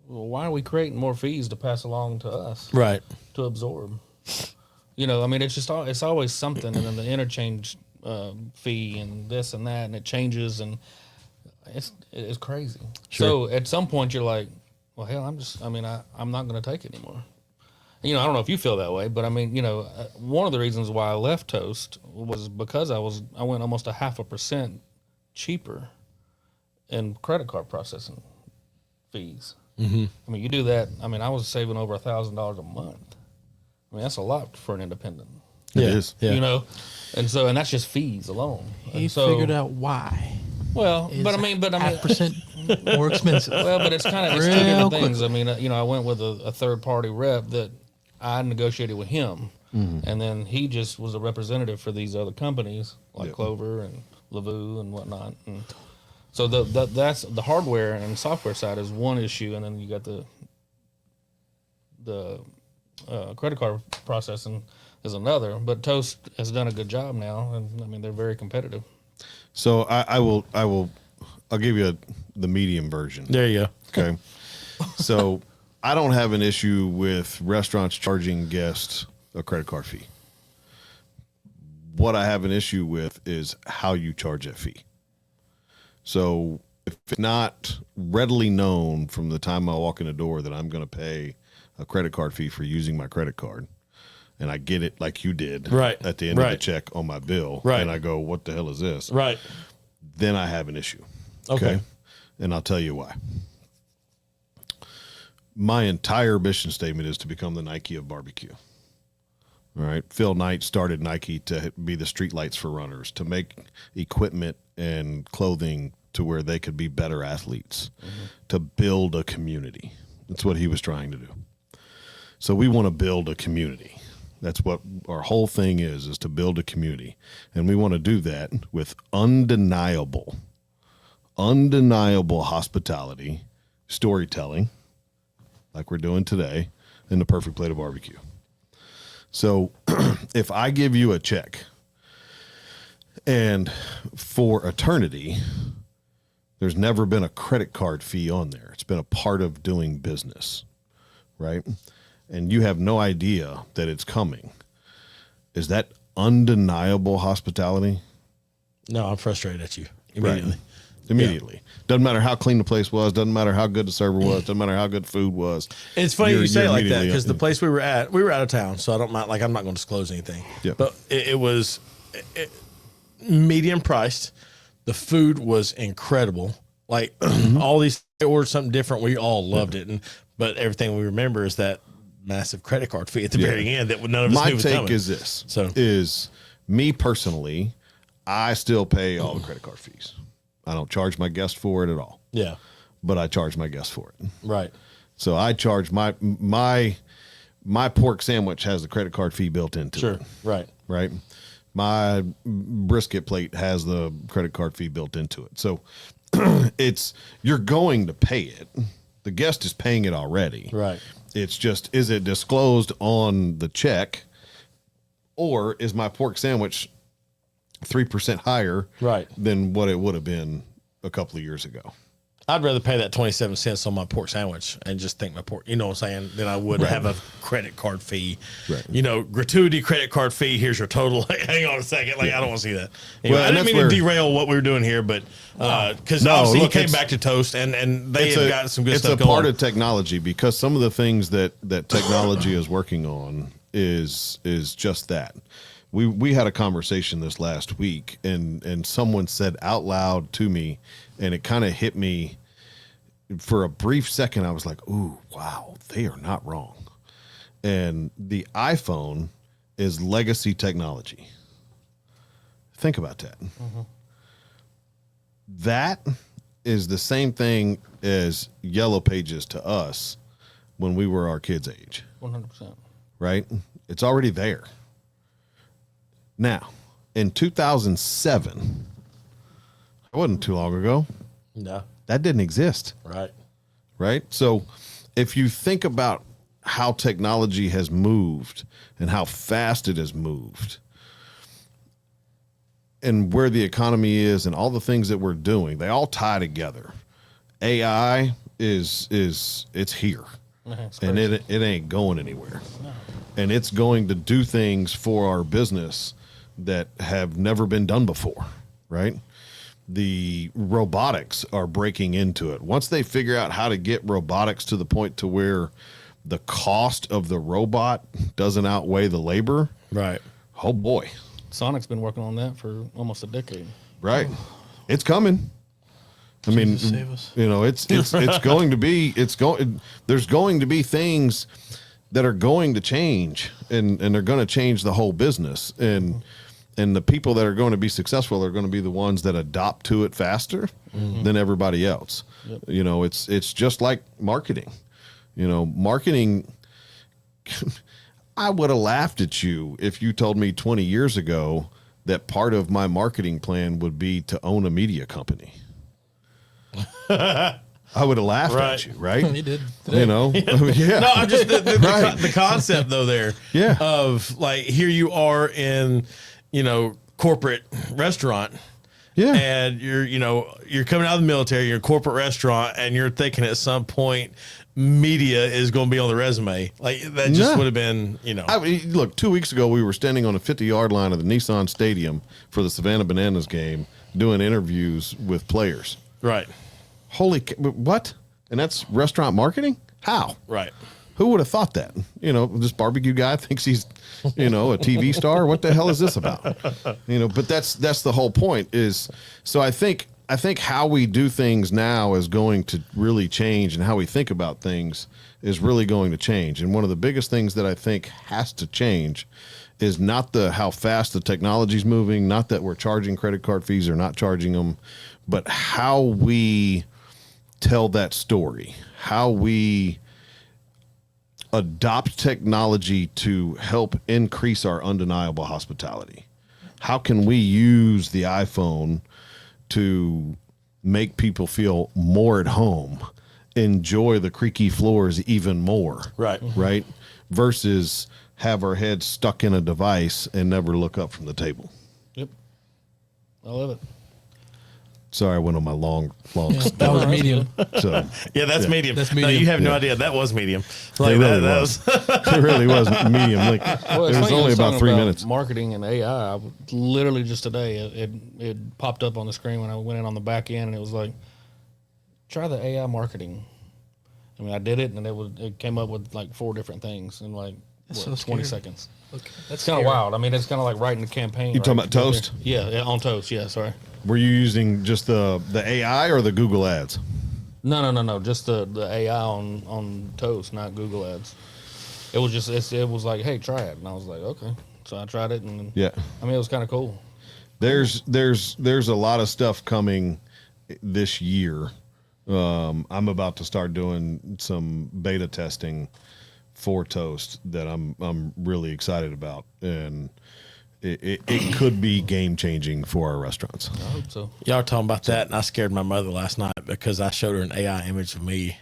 Well, why are we creating more fees to pass along to us? Right. To absorb? You know, I mean, it's always something. And then the interchange fee and this and that, and it changes, and it's crazy. Sure. So, at some point, you're like, well, hell, I'm not going to take it anymore. You know, I don't know if you feel that way, but I mean, you know, one of the reasons why I left Toast was because I went almost 0.5% cheaper in credit card processing fees. I mean, you do that. I mean, I was saving over $1,000 a month. I mean, that's a lot for an independent. It is. Yeah. You know, and that's just fees alone. He And so, figured out why. Well, It's but I mean, 0.5% more expensive. well, but it's kind of two Real different quick. things. I mean, you know, I went with a third party rep that I negotiated with him, and then he just was a representative for these other companies like Clover and Lavu and whatnot. And so that's the hardware and software side is one issue, and then you got the credit card processing is another. But Toast has done a good job now, and I mean they're very competitive. So I'll give you the medium version. There you go. Okay. So I don't have an issue with restaurants charging guests a credit card fee. What I have an issue with is how you charge that fee. So if it's not readily known from the time I walk in the door that I'm going to pay a credit card fee for using my credit card, and I get it like you did Right. at the end of the Right. check on my bill, Right. and I go, what the hell is this? Right. Then I have an issue. Okay. And I'll tell you why. My entire mission statement is to become the Nike of barbecue. All right. Phil Knight started Nike to be the streetlights for runners, to make equipment and clothing to where they could be better athletes, to build a community. That's what he was trying to do. So we want to build a community. That's what our whole thing is to build a community. And we want to do that with undeniable hospitality, storytelling. like we're doing today, and the perfect plate of barbecue. So if I give you a check and for eternity, there's never been a credit card fee on there. It's been a part of doing business, right? And you have no idea that it's coming. Is that undeniable hospitality? No, I'm frustrated at you immediately. Right. Immediately. Doesn't matter how clean the place was. Doesn't matter how good the server was. Doesn't matter how good the food was. It's funny you say it like that immediately- because the place we were out of town, so I don't mind. Like, I'm not going to disclose anything. Yeah. But it was medium priced. The food was incredible. Like all these, they ordered something different. We all loved it, but everything we remember is that massive credit card fee at the very end that none of us My knew was take coming. is this. So- is me personally, I still pay all the credit card fees. I don't charge my guests for it at all, Yeah. but I charge my guests for it. Right. So I charge my pork sandwich has the credit card fee built into Sure. it. Right. Right. My brisket plate has the credit card fee built into it. So you're going to pay it. The guest is paying it already. Right. It's just, is it disclosed on the check, or is my pork sandwich 3% higher Right. than what it would have been a couple of years ago? I'd rather pay that 27 cents on my pork sandwich and just think my pork, you know what I'm saying, than I would have a credit card fee. Right. You know, gratuity credit card fee, here's your total. Hang on a second. Like, I don't want to see that. Anyway, Well, I and didn't that's mean where- to derail what we were doing here, but because No, obviously look, he came it's- back to Toast and they have got some good it's stuff a part going. of technology, because some of the things that technology is working on is just that. We had a conversation this last week, and someone said out loud to me, and it kind of hit me for a brief second. I was like, ooh, wow, they are not wrong. And the iPhone is legacy technology. Think about that. That is the same thing as Yellow Pages to us when we were our kids' age, 100%. right? It's already there. Now, in 2007, it wasn't too long ago, No. that didn't exist, Right. right? So if you think about how technology has moved and how fast it has moved and where the economy is and all the things that we're doing, they all tie together. AI is it's here. It's And it ain't going anywhere. And it's going to do things for our business that have never been done before, right? The robotics are breaking into it. Once they figure out how to get robotics to the point to where the cost of the robot doesn't outweigh the labor, Right. oh boy, Sonic's been working on that for almost a decade. right? It's coming. I mean, Jesus save us. you know, it's going to be, there's going to be things that are going to change, and they're going to change the whole business. And the people that are going to be successful are going to be the ones that adopt to it faster than everybody else. You know, it's just like marketing. You know, marketing, I would have laughed at you if you told me 20 years ago that part of my marketing plan would be to own a media company. I would have laughed Right. at you, right? He did. You know, yeah. No, I'm just Right. the concept though there. Yeah. Of like, here you are in, you know, corporate restaurant. Yeah. And you're coming out of the military, you're in a corporate restaurant, and you're thinking at some point media is going to be on the resume. Like, that just Yeah. would have been, you know. I mean, look, 2 weeks ago, we were standing on a 50-yard line of the Nissan Stadium for the Savannah Bananas game doing interviews with players. Right. What? And that's restaurant marketing? How? Right. Who would have thought that? You know, this barbecue guy thinks he's, you know, a TV star. What the hell is this about? You know, but that's the whole point is, so I think how we do things now is going to really change, and how we think about things is really going to change. And one of the biggest things that I think has to change is not how fast the technology's moving, not that we're charging credit card fees or not charging them, but how we tell that story, how we adopt technology to help increase our undeniable hospitality. How can we use the iPhone to make people feel more at home enjoy the creaky floors even more. Right. Right. Versus have our heads stuck in a device and never look up from the table. Yep. I love it. Sorry, I went on my long. Yeah, that was a medium. So Yeah, that's medium. That's No, medium. you have no Yeah. idea. That was medium. it Like really that was. was. It really was medium. Like Well, it it's was funny, only I was about talking 3 minutes. Marketing and AI. Literally just today, it popped up on the screen when I went in on the back end, and it was like, try the AI marketing. I mean, I did it, and it came up with like 4 different things in like That's what, so 20 scary. seconds. Okay, that's It's kind of wild. I mean, it's kind of like writing a campaign. You talking about right Toast? there. Yeah, on Toast. Yeah, sorry. Were you using just the AI or the Google ads? No. Just the AI on Toast, not Google Ads. It was just it was like, hey, try it, and I was like, okay. So I tried it, and Yeah. I mean, it was kind of cool. There's a lot of stuff coming this year. I'm about to start doing some beta testing for Toast that I'm really excited about, and it could be game changing for our restaurants. I hope so. Y'all were talking about that, and I scared my mother last night because I showed her an AI image of me.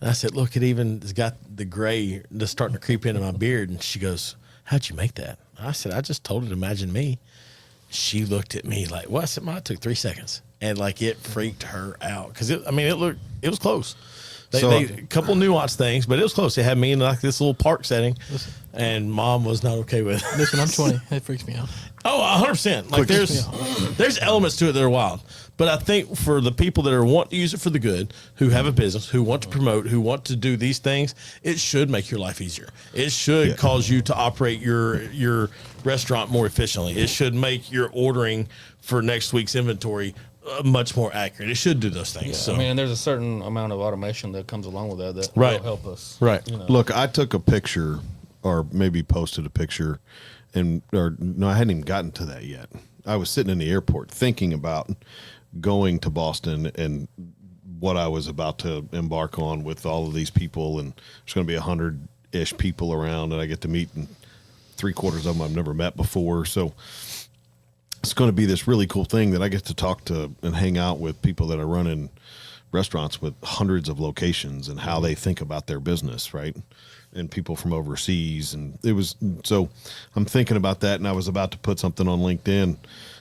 And I said, look, it even has got the gray that's starting to creep into my beard. And she goes, how'd you make that? I said, I just told it to imagine me. She looked at me like, what? I said, it took 3 seconds. And like it freaked her out because it was close. A couple nuanced things, but it was close. It had me in like this little park setting, and Mom was not okay with it. Listen, I'm 20. It freaks me out. Oh, 100%. Like there's elements to it that are wild. But I think for the people that want to use it for the good, who have a business, who want to promote, who want to do these things, it should make your life easier. It should cause you to operate your restaurant more efficiently. It should make your ordering for next week's inventory much more accurate. It should do those things. Yeah, So I mean, there's a certain amount of automation that comes along with that Right. will help us. Right. You know. Look, I took a picture, or maybe posted a picture, no, I hadn't even gotten to that yet. I was sitting in the airport thinking about going to Boston and what I was about to embark on with all of these people, and there's going to be 100-ish people around, and I get to meet, and 3/4 of them I've never met before. So it's going to be this really cool thing that I get to talk to and hang out with people that are running restaurants with hundreds of locations and how they think about their business, right? And people from overseas. And so I'm thinking about that, and I was about to put something on LinkedIn,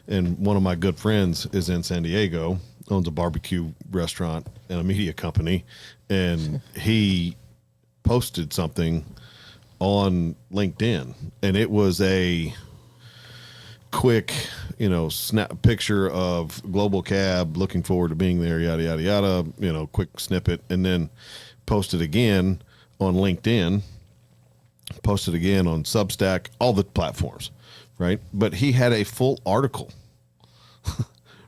and one of my good friends is in San Diego, owns a barbecue restaurant and a media company, and he posted something on LinkedIn, and it was a quick, snap picture of Global Cab, looking forward to being there, yada, yada, yada, quick snippet, and then posted again on LinkedIn, posted again on Substack, all the platforms, right? But he had a full article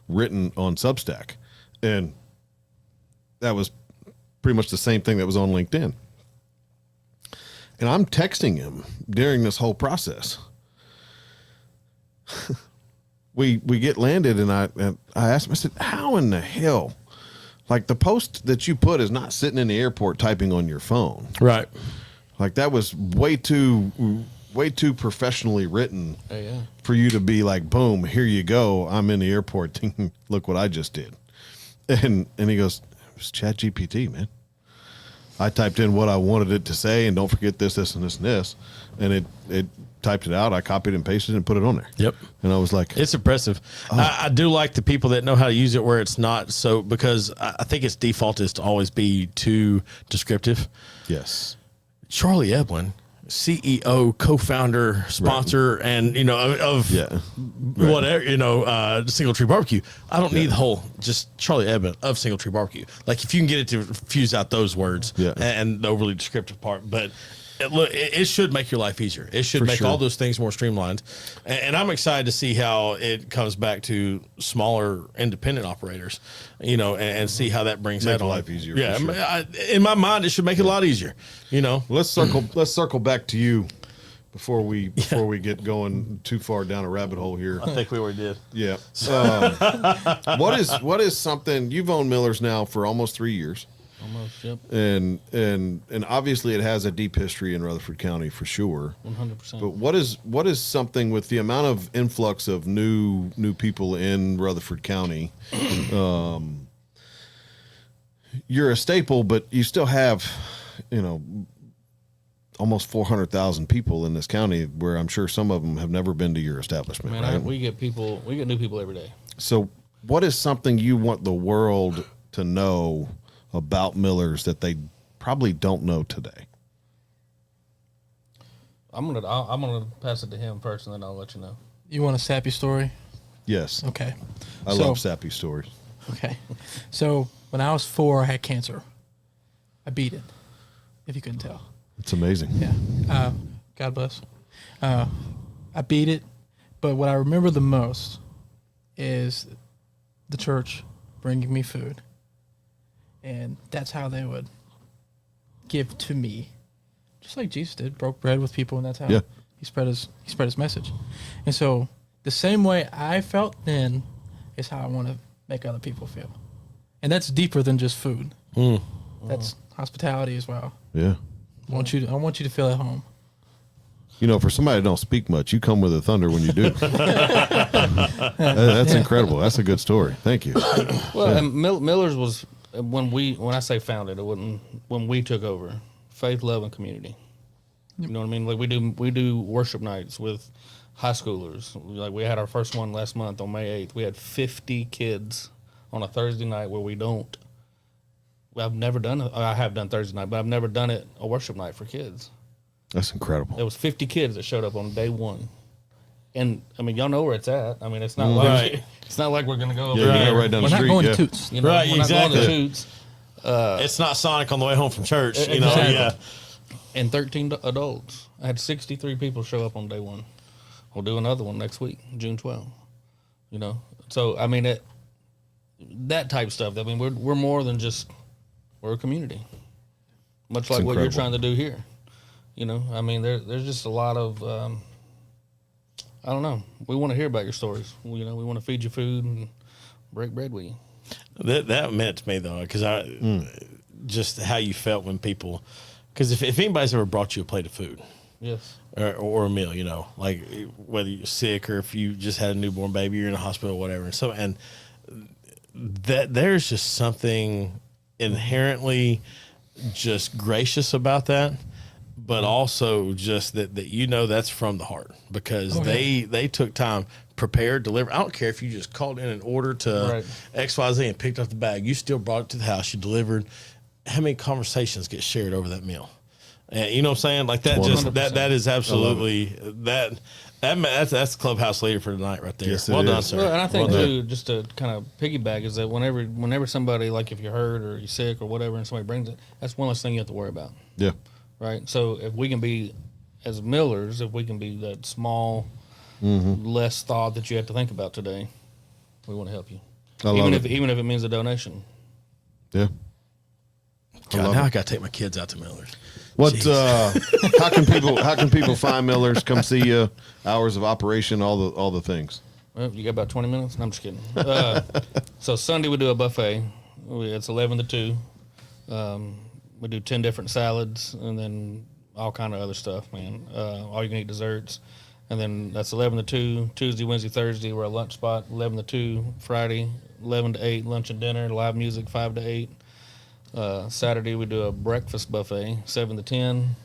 written on Substack, and that was pretty much the same thing that was on LinkedIn. And I'm texting him during this whole process. we get landed, and I asked him, I said, how in the hell, like, the post that you put is not sitting in the airport typing on your phone. right. Like, that was way too professionally written Yeah. for you to be like, boom, here you go. I'm in the airport. Look what I just did. And he goes, it was ChatGPT, man. I typed in what I wanted it to say, and don't forget this, this, and this, and this. And it typed it out. I copied and pasted it and put it on there. Yep. And I was like, It's impressive. I do like the people that know how to use it where it's not so, because I think its default is to always be too descriptive. yes. Charlie Edwin, CEO, co-founder, sponsor, and of Yeah. whatever, Single Tree Barbecue. I don't need the whole, just Charlie Edwin of Single Tree Barbecue. Like, if you can get it to fuse out those words and the overly descriptive part, but it should make your life easier. It should make all those things more streamlined. And I'm excited to see how it comes back to smaller independent operators, and see how that brings Make that on. life easier, Yeah. for sure. In my mind, it should make it a lot easier, Let's circle back to you before we get going too far down a rabbit hole here. I think we already did. Yeah. What is something you've owned Miller's now for almost 3 years? Almost. Yep. And obviously it has a deep history in Rutherford County for sure. 100%. But what is something with the amount of influx of new people in Rutherford County? you're a staple, but you still have, almost 400,000 people in this county where I'm sure some of them have never been to your establishment, Man, right? we get new people every day. So what is something you want the world to know about Miller's that they probably don't know today? I'm gonna pass it to him first, and then I'll let you know. You want a sappy story? Yes. Okay. I love sappy stories. Okay. So when I was 4, I had cancer. I beat it, if you couldn't tell. It's amazing. Yeah. God bless. I beat it, but what I remember the most is the church bringing me food, and that's how they would give to me, just like Jesus did, broke bread with people, and that's how he spread his message. And so the same way I felt then is how I want to make other people feel, and that's deeper than just food. That's hospitality as well. Yeah. I want you to feel at home. For somebody that don't speak much, you come with a thunder when you do. That's incredible. That's a good story. Thank you. Well, and Miller's was when I say founded, it wasn't when we took over. Faith, love, and community. You know what I mean? Like we do worship nights with high schoolers. Like we had our first one last month on May 8th. We had 50 kids on a Thursday night where we don't. I've never done it. I have done Thursday night, but I've never done it a worship night for kids. That's incredible. There was 50 kids that showed up on day one. And I mean, y'all know where it's at. I mean, it's not like it's not like we're gonna go over Yeah, here. right down We're the not street. going Yeah. to Toots. You know, Right, we're not going to exactly. Toots. It's not Sonic on the way home from church. Exactly. Yeah. And 13 adults. I had 63 people show up on day one. We'll do another one next week, June 12th. So I mean, that type stuff. I mean, we're more than just we're a community, much like what you're trying to do here. I mean, there's just a lot of I don't know. We want to hear about your stories. We want to feed you food and break bread with you. That meant to me though, because just how you felt when people, because if anybody's ever brought you a plate of food, Yes. or a meal, like whether you're sick or if you just had a newborn baby, you're in a hospital, or whatever, and that there's just something inherently just gracious about that, but also just that that's from the heart because they took time, prepared, delivered. I don't care if you just called in an order to XYZ and picked up the bag, you still brought it to the house, you delivered. How many conversations get shared over that meal? And you know what I'm saying? Like that, just 100%. that is absolutely that's clubhouse leader for tonight right there. Yes, well it done, is. sir. Well, and I think Well done. too, just to kind of piggyback, is that whenever somebody, like if you're hurt or you're sick or whatever, and somebody brings it, that's one less thing you have to worry about, Yeah. right? So if we can be, as Millers, if we can be that small, less thought that you have to think about today, we want to help you. I love it. Even if it means a donation. Yeah. God, now I got to take my kids out to Miller's. What? How can people find Miller's? Come see you. Hours of operation. All the things. Well, you got about 20 minutes? No, I'm just kidding. So Sunday we do a buffet. It's 11 to 2. We do 10 different salads and then all kind of other stuff, man. All you can eat desserts. And then that's 11 to 2. Tuesday, Wednesday, Thursday, we're a lunch spot. 11 to 2. Friday, 11 to 8, lunch and dinner. Live music, 5 to 8. Saturday, we do a breakfast buffet, 7 to 10.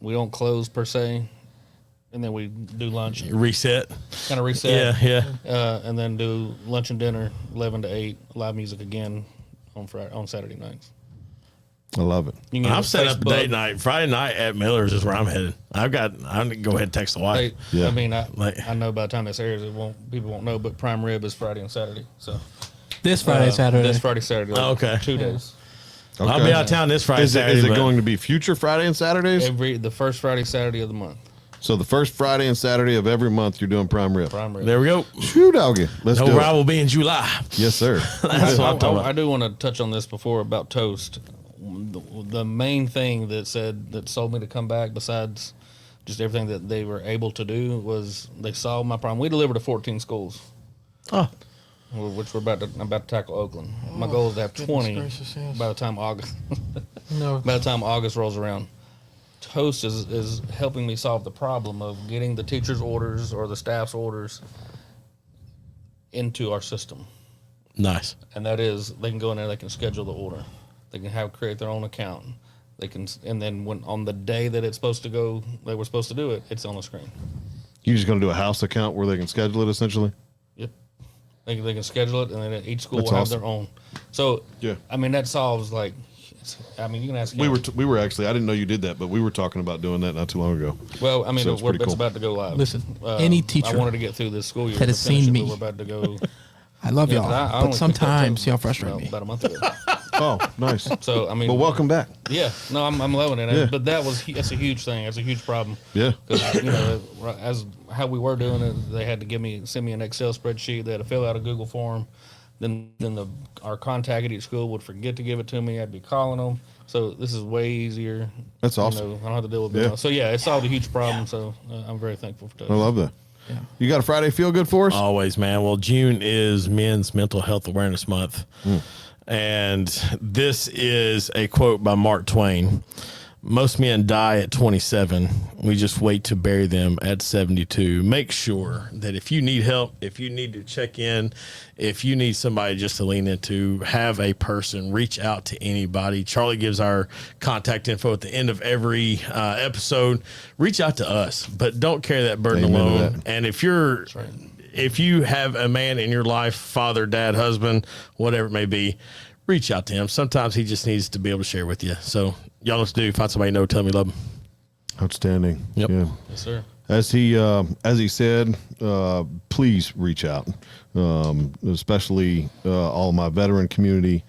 We don't close per se. And then we do lunch. Reset. Kind of reset. Yeah. And then do lunch and dinner, 11 to 8. Live music again on Saturday nights. I love it. You can I'm go to set up a Facebook. date night. Friday night at Miller's is where I'm headed. I'm gonna go ahead and text the wife. Hey, Yeah. I mean, I Like- know by the time this airs, people won't know, but prime rib is Friday and Saturday. So This Friday, Saturday. This Friday, Saturday. Oh, okay. 2 days. I'll be out of town this Friday, Is Saturday. it but- going to be future Friday and Saturdays? The first Friday, Saturday of the month. So the first Friday and Saturday of every month, you're doing prime rib. Prime rib. There we go. Shoo, doggy. Let's No do ride it. will be in July. Yes, sir. That's what I'm talking I about. do want to touch on this before about toast. The main thing that sold me to come back, besides just everything that they were able to do, was they solved my problem. We delivered to 14 schools, Oh, which I'm about to tackle Oakland. My goal is to have 20 gracious, yes. by the time August. No. By the time August rolls around. Toast is helping me solve the problem of getting the teachers' orders or the staff's orders into our system. Nice. And that is, they can go in there, they can schedule the order. They can create their own account. They can, and then when on the day that it's supposed to go, they were supposed to do it, it's on the screen. You just going to do a house account where they can schedule it essentially? Yep. They can schedule it, and then each school That's will awesome. have their own. So, Yeah. I mean, that solves like, I mean, you can ask. We were actually, I didn't know you did that, but we were talking about doing that not too long ago. Well, I mean, So it's it's pretty cool. about to go live. Listen, any teacher I wanted to get through this school year that has to finish seen it, me. but we're about to go. I love Yeah, y'all, 'cause I but only picked up sometimes to y'all frustrate me. about a month ago. Oh, nice. So I mean, Well, welcome back. Yeah, no, I'm loving it. Yeah. But that's a huge thing. That's a huge problem. Yeah. Because as how we were doing it, they had to send me an Excel spreadsheet. They had to fill out a Google form. Then our contact at each school would forget to give it to me. I'd be calling them. So this is way easier. That's awesome. I don't have to deal with Yeah. it. So yeah, it solved a huge problem. So I'm very thankful for that. I love that. Yeah. You got a Friday feel good for us? Always, man. Well, June is Men's Mental Health Awareness Month. And this is a quote by Mark Twain. Most men die at 27. We just wait to bury them at 72. Make sure that if you need help, if you need to check in, if you need somebody just to lean into, have a person, reach out to anybody. Charlie gives our contact info at the end of every episode. Reach out to us, but don't carry that burden Amen to alone. that. And if you have a man in your life, father, dad, husband, whatever it may be, reach out to him. Sometimes he just needs to be able to share with you. So y'all let's do. Find somebody you know, tell me love him. Outstanding. Yep. Yeah. Yes, sir. As he said, please reach out, especially all my veteran community.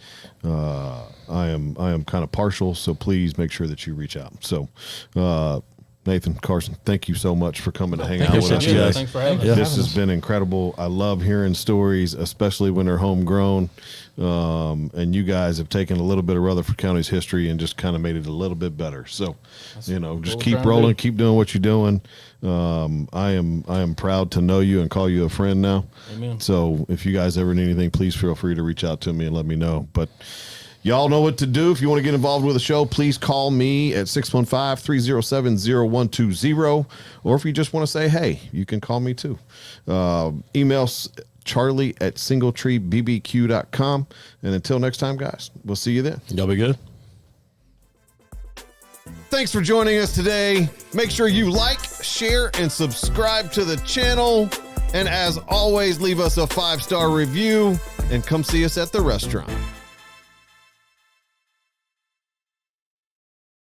I am kind of partial, so please make sure that you reach out. So, Nathan, Carson, thank you so much for coming to hang out with us you today. guys. Thanks for having Yeah. us. This has been incredible. I love hearing stories, especially when they're homegrown. And you guys have taken a little bit of Rutherford County's history and just kind of made it a little bit better. So, just what we're keep trying to rolling, do. keep doing what you're doing. I am proud to know you and call you a friend now. Amen. So if you guys ever need anything, please feel free to reach out to me and let me know. But y'all know what to do. If you want to get involved with the show, please call me at 615-307-0120. Or if you just want to say, hey, you can call me too. Email charlie@singletreebbq.com. And until next time, guys, we'll see you then. Y'all be good. Thanks for joining us today. Make sure you like, share, and subscribe to the channel. And as always, leave us a 5-star review and come see us at the restaurant.